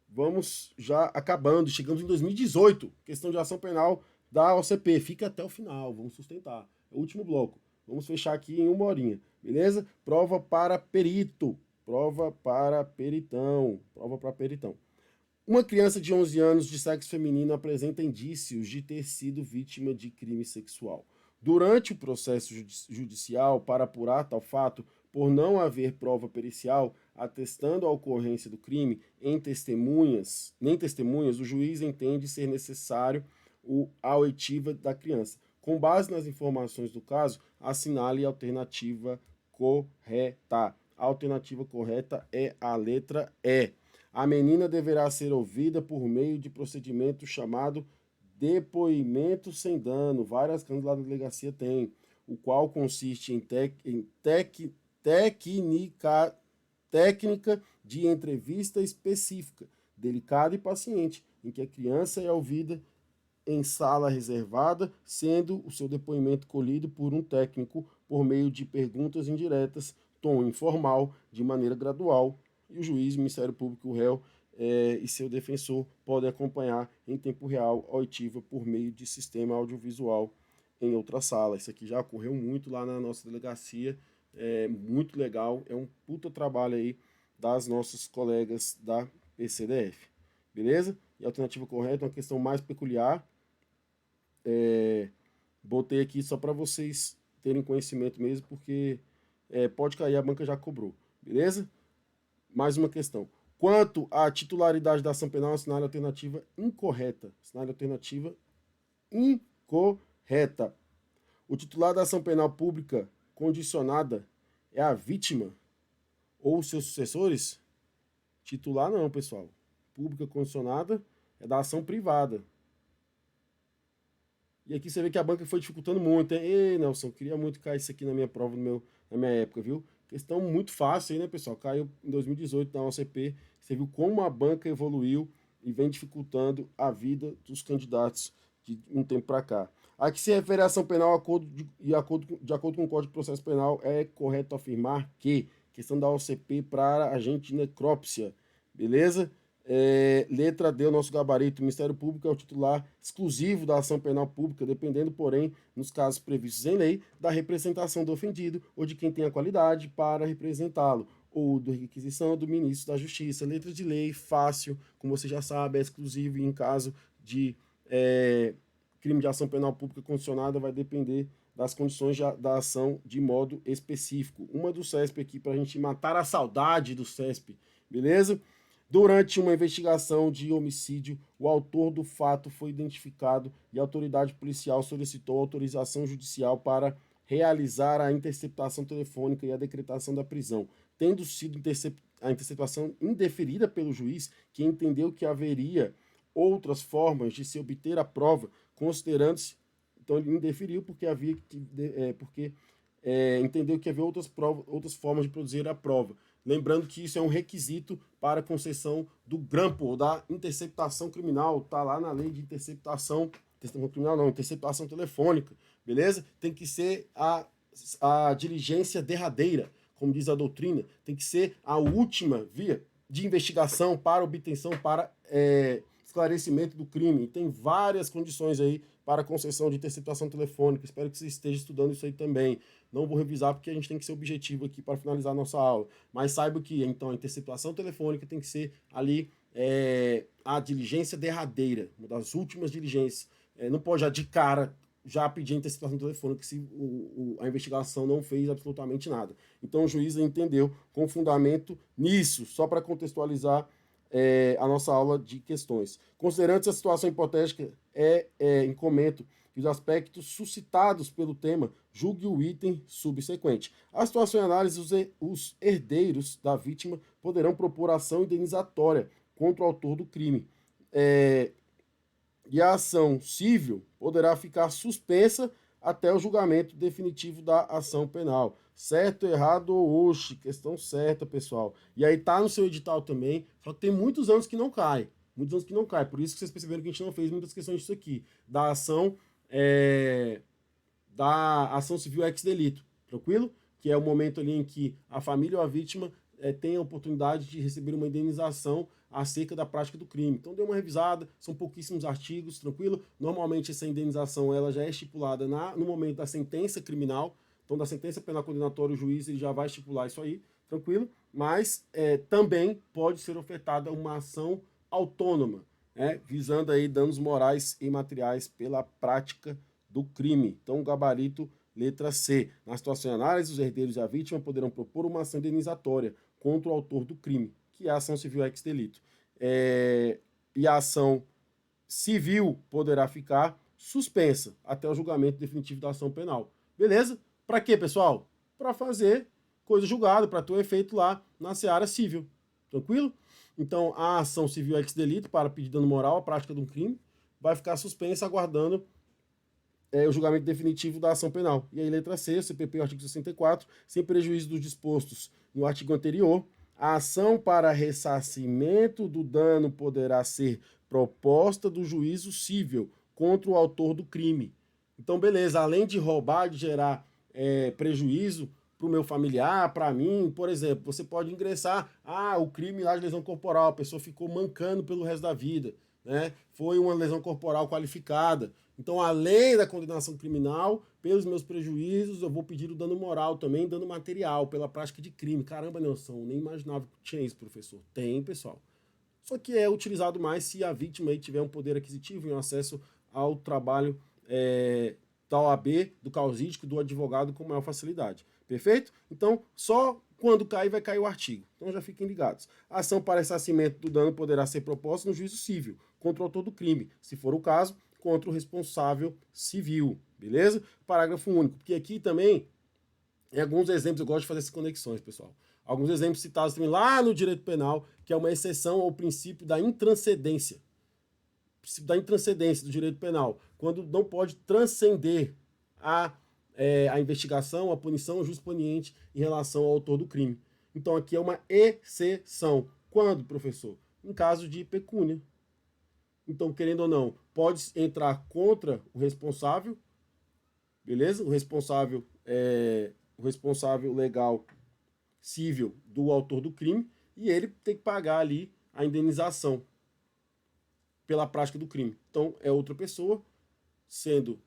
Vamos já acabando, chegamos em 2018, questão de ação penal da OCP. Fica até o final, vamos sustentar. É o último bloco. Vamos fechar aqui em 1 horinha, beleza? Prova para perito, prova para peritão, prova para peritão. Uma criança de 11 anos de sexo feminino apresenta indícios de ter sido vítima de crime sexual. Durante o processo judicial, para apurar tal fato, por não haver prova pericial atestando a ocorrência do crime nem testemunhas, o juiz entende ser necessário a oitiva da criança. Com base nas informações do caso, assinale a alternativa correta. A alternativa correta é a letra E. A menina deverá ser ouvida por meio de procedimento chamado depoimento sem dano. Várias câmeras lá da delegacia tem, o qual consiste em técnica de entrevista específica, delicada e paciente, em que a criança é ouvida em sala reservada, sendo o seu depoimento colhido por um técnico por meio de perguntas indiretas, tom informal, de maneira gradual, e o juiz, o Ministério Público, o réu e seu defensor podem acompanhar em tempo real a oitiva por meio de sistema audiovisual em outra sala. Isso aqui já ocorreu muito lá na nossa delegacia, é muito legal, é um puta trabalho aí das nossas colegas da PCDF, beleza? E a alternativa correta é uma questão mais peculiar, botei aqui só para vocês terem conhecimento mesmo, porque pode cair, a banca já cobrou, beleza? Mais uma questão. Quanto à titularidade da ação penal, assinale a alternativa incorreta. Assinale a alternativa incorreta. O titular da ação penal pública condicionada é a vítima ou seus sucessores? Titular não, pessoal. Pública condicionada é da ação privada. E aqui você vê que a banca foi dificultando muito, hein? Ei, Nelson, queria muito cair isso aqui na minha prova, na minha época, viu? Questão muito fácil aí, né, pessoal? Caiu em 2018 na OCP. Você viu como a banca evoluiu e vem dificultando a vida dos candidatos de um tempo para cá. Aqui se refere à ação penal de acordo com o Código de Processo Penal, é correto afirmar que questão da OCP para agente de necrópsia, beleza? Letra D, o nosso gabarito, o Ministério Público é o titular exclusivo da ação penal pública, dependendo, porém, nos casos previstos em lei, da representação do ofendido ou de quem tem a qualidade para representá-lo, ou da requisição do ministro da Justiça. Letra de lei, fácil, como você já sabe, é exclusivo e em caso de crime de ação penal pública condicionada vai depender das condições da ação de modo específico. Uma do CESP aqui para a gente matar a saudade do CESP, beleza? Durante uma investigação de homicídio, o autor do fato foi identificado e a autoridade policial solicitou autorização judicial para realizar a interceptação telefônica e a decretação da prisão, tendo sido a interceptação indeferida pelo juiz, que entendeu que haveria outras formas de se obter a prova, considerando-se, então ele indeferiu porque entendeu que havia outras formas de produzir a prova. Lembrando que isso é um requisito para a concessão do grampo, da interceptação criminal, tá lá na lei de interceptação criminal não, interceptação telefônica, beleza? Tem que ser a diligência derradeira, como diz a doutrina, tem que ser a última via de investigação para obtenção, para esclarecimento do crime. E tem várias condições aí para a concessão de interceptação telefônica. Espero que você esteja estudando isso aí também. Não vou revisar porque a gente tem que ser objetivo aqui para finalizar a nossa aula. Mas saiba que, então, a interceptação telefônica tem que ser ali a diligência derradeira, uma das últimas diligências. Não pode já de cara já pedir a interceptação telefônica se a investigação não fez absolutamente nada. Então o juiz entendeu com fundamento nisso, só para contextualizar a nossa aula de questões. Considerando essa situação hipotética, comento que os aspectos suscitados pelo tema, julgue o item subsequente. A situação em análise, os herdeiros da vítima poderão propor ação indenizatória contra o autor do crime. E a ação civil poderá ficar suspensa até o julgamento definitivo da ação penal. Certo, errado ou oxe, questão certa, pessoal. E aí tá no seu edital também, só que tem muitos anos que não cai. Muitos anos que não cai. Por isso que vocês perceberam que a gente não fez muitas questões disso aqui. Da ação civil ex-delito, tranquilo? Que é o momento ali em que a família ou a vítima tem a oportunidade de receber uma indenização acerca da prática do crime. Então deu uma revisada, são pouquíssimos artigos, tranquilo? Normalmente essa indenização ela já é estipulada no momento da sentença criminal, então da sentença penal condenatória o juiz ele já vai estipular isso aí, tranquilo? Mas também pode ser ofertada uma ação autônoma, visando aí danos morais e materiais pela prática do crime. Então, gabarito letra C. Na situação de análise, os herdeiros e a vítima poderão propor uma ação indenizatória contra o autor do crime, que é a ação civil ex-delito. E a ação civil poderá ficar suspensa até o julgamento definitivo da ação penal. Beleza? Para quê, pessoal? Para fazer coisa julgada, para ter o efeito lá na seara civil. Tranquilo? Então, a ação civil ex-delito para pedir dano moral à prática de um crime vai ficar suspensa aguardando o julgamento definitivo da ação penal. E aí, letra C, o CPP, artigo 64, sem prejuízo dos dispostos no artigo anterior, a ação para ressarcimento do dano poderá ser proposta do juízo civil contra o autor do crime. Então, beleza, além de roubar, de gerar prejuízo para o meu familiar, para mim, por exemplo, você pode ingressar, o crime lá de lesão corporal, a pessoa ficou mancando pelo resto da vida, né? Foi uma lesão corporal qualificada. Então, além da condenação criminal, pelos meus prejuízos, eu vou pedir o dano moral também, dano material, pela prática de crime. Caramba, Nelson, nem imaginava que tinha isso, professor. Tem, pessoal. Só que é utilizado mais se a vítima aí tiver um poder aquisitivo e um acesso ao trabalho da OAB, do causídico, do advogado com maior facilidade. Perfeito? Então, só quando cair, vai cair o artigo. Então já fiquem ligados. A ação para ressarcimento do dano poderá ser proposta no juízo civil, contra o autor do crime, se for o caso, contra o responsável civil. Beleza? Parágrafo único. Porque aqui também, em alguns exemplos, eu gosto de fazer essas conexões, pessoal. Alguns exemplos citados também lá no direito penal, que é uma exceção ao princípio da intranscendência. O princípio da intranscendência do direito penal, quando não pode transcender a investigação, a punição jusponiente em relação ao autor do crime. Então aqui é uma exceção. Quando, professor? Em caso de pecúnia. Então, querendo ou não, pode entrar contra o responsável, beleza? O responsável legal civil do autor do crime, e ele tem que pagar ali a indenização pela prática do crime. Então, é outra pessoa sendo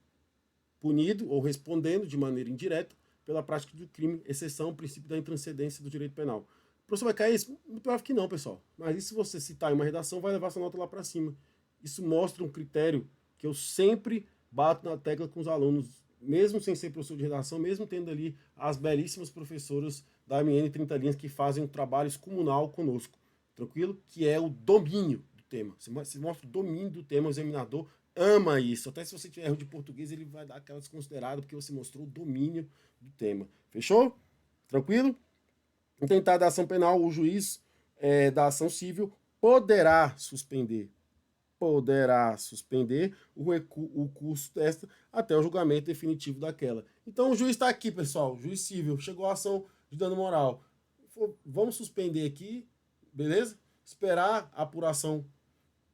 punido ou respondendo de maneira indireta pela prática do crime, exceção ao princípio da intranscendência do direito penal. O professor vai cair isso? Muito provável que não, pessoal. Mas e se você citar em uma redação, vai levar essa nota lá para cima. Isso mostra um critério que eu sempre bato na tecla com os alunos, mesmo sem ser professor de redação, mesmo tendo ali as belíssimas professoras da MN 30 linhas que fazem um trabalho excomunal conosco, tranquilo? Que é o domínio do tema. Você mostra o domínio do tema, o examinador ama isso. Até se você tiver erro de português, ele vai dar aquela desconsiderada porque você mostrou o domínio do tema. Fechou? Tranquilo? Em tentar da ação penal, o juiz da ação civil poderá suspender o curso desta até o julgamento definitivo daquela. Então o juiz está aqui, pessoal, juiz civil, chegou a ação de dano moral. Vamos suspender aqui, beleza? Esperar a apuração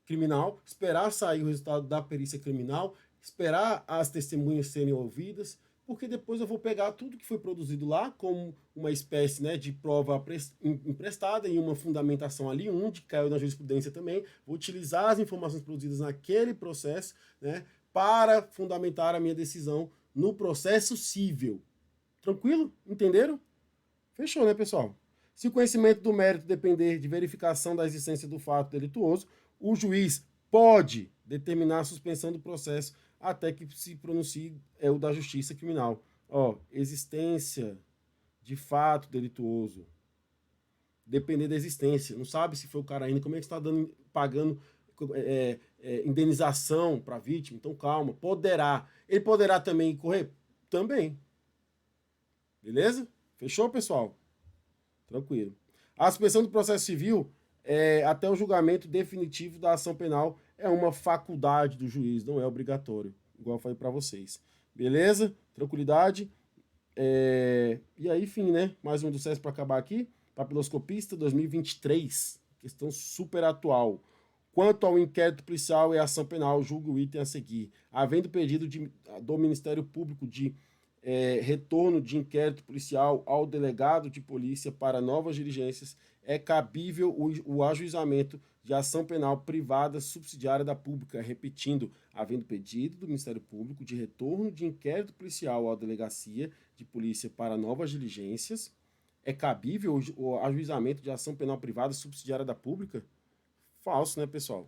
criminal, esperar sair o resultado da perícia criminal, esperar as testemunhas serem ouvidas, porque depois eu vou pegar tudo que foi produzido lá como uma espécie, né, de prova emprestada em uma fundamentação ali, onde caiu na jurisprudência também, vou utilizar as informações produzidas naquele processo, né, para fundamentar a minha decisão no processo civil. Tranquilo? Entenderam? Fechou, né, pessoal? Se o conhecimento do mérito depender de verificação da existência do fato delituoso, o juiz pode determinar a suspensão do processo até que se pronuncie o da justiça criminal. Existência de fato delituoso. Depender da existência. Não sabe se foi o cara ainda, como é que está pagando indenização para a vítima. Então, calma. Poderá. Ele poderá também incorrer? Também. Beleza? Fechou, pessoal? Tranquilo. A suspensão do processo civil até o julgamento definitivo da ação penal é uma faculdade do juiz, não é obrigatório, igual eu falei para vocês. Beleza? Tranquilidade. E aí, enfim, né? Mais um do SESC para acabar aqui. Papiloscopista 2023. Questão super atual. Quanto ao inquérito policial e ação penal, julgo o item a seguir. Havendo pedido do Ministério Público de retorno de inquérito policial ao delegado de polícia para novas diligências, é cabível o ajuizamento de ação penal privada subsidiária da pública, repetindo, havendo pedido do Ministério Público de retorno de inquérito policial à delegacia de polícia para novas diligências, é cabível o ajuizamento de ação penal privada subsidiária da pública? Falso, né, pessoal?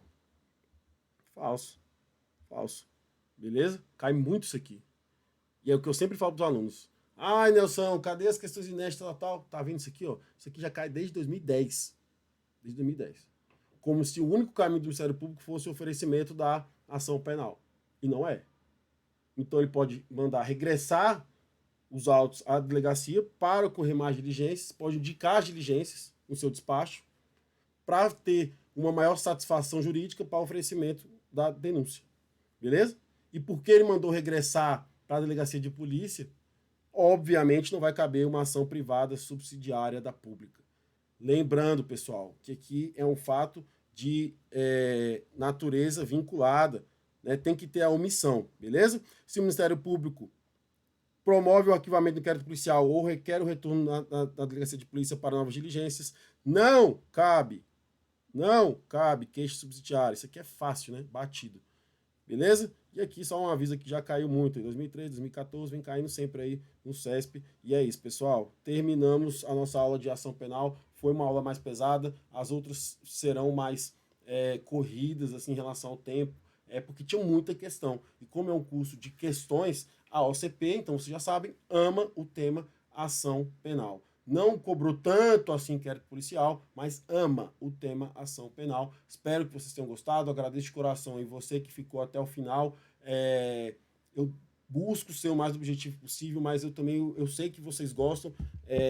Falso. Falso. Beleza? Cai muito isso aqui. E é o que eu sempre falo para os alunos. Ai, Nelson, cadê as questões inéditas tal? Tá vendo isso aqui, ó? Isso aqui já cai desde 2010. Desde 2010. Como se o único caminho do Ministério Público fosse o oferecimento da ação penal. E não é. Então ele pode mandar regressar os autos à delegacia para ocorrer mais diligências, pode indicar as diligências no seu despacho para ter uma maior satisfação jurídica para o oferecimento da denúncia. Beleza? E porque ele mandou regressar para a delegacia de polícia, obviamente não vai caber uma ação privada subsidiária da pública. Lembrando, pessoal, que aqui é um fato de natureza vinculada, né? Tem que ter a omissão, beleza? Se o Ministério Público promove o arquivamento do inquérito policial ou requer o retorno na delegacia de polícia para novas diligências, não cabe queixa subsidiária. Isso aqui é fácil, né? Batido. Beleza? E aqui só um aviso que já caiu muito, em 2013, 2014, vem caindo sempre aí no CESP. E é isso, pessoal. Terminamos a nossa aula de ação penal. Foi uma aula mais pesada, as outras serão mais corridas assim, em relação ao tempo, porque tinha muita questão. E como é um curso de questões, a OCP, então vocês já sabem, ama o tema ação penal. Não cobrou tanto assim inquérito policial, mas ama o tema ação penal. Espero que vocês tenham gostado, agradeço de coração e você que ficou até o final. Eu busco ser o mais objetivo possível, mas eu sei que vocês gostam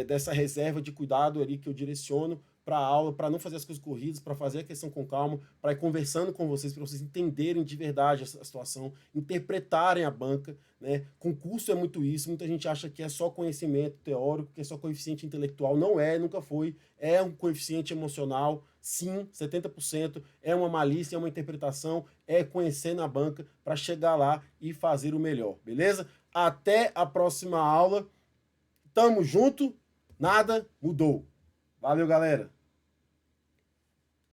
dessa reserva de cuidado ali que eu direciono para a aula, para não fazer as coisas corridas, para fazer a questão com calma, para ir conversando com vocês, para vocês entenderem de verdade a situação, interpretarem a banca, né? Concurso é muito isso, muita gente acha que é só conhecimento teórico, que é só coeficiente intelectual, não é, nunca foi, é um coeficiente emocional, sim, 70%, é uma malícia, é uma interpretação, é conhecer na banca para chegar lá e fazer o melhor, beleza? Até a próxima aula, tamo junto, nada mudou. Valeu, galera!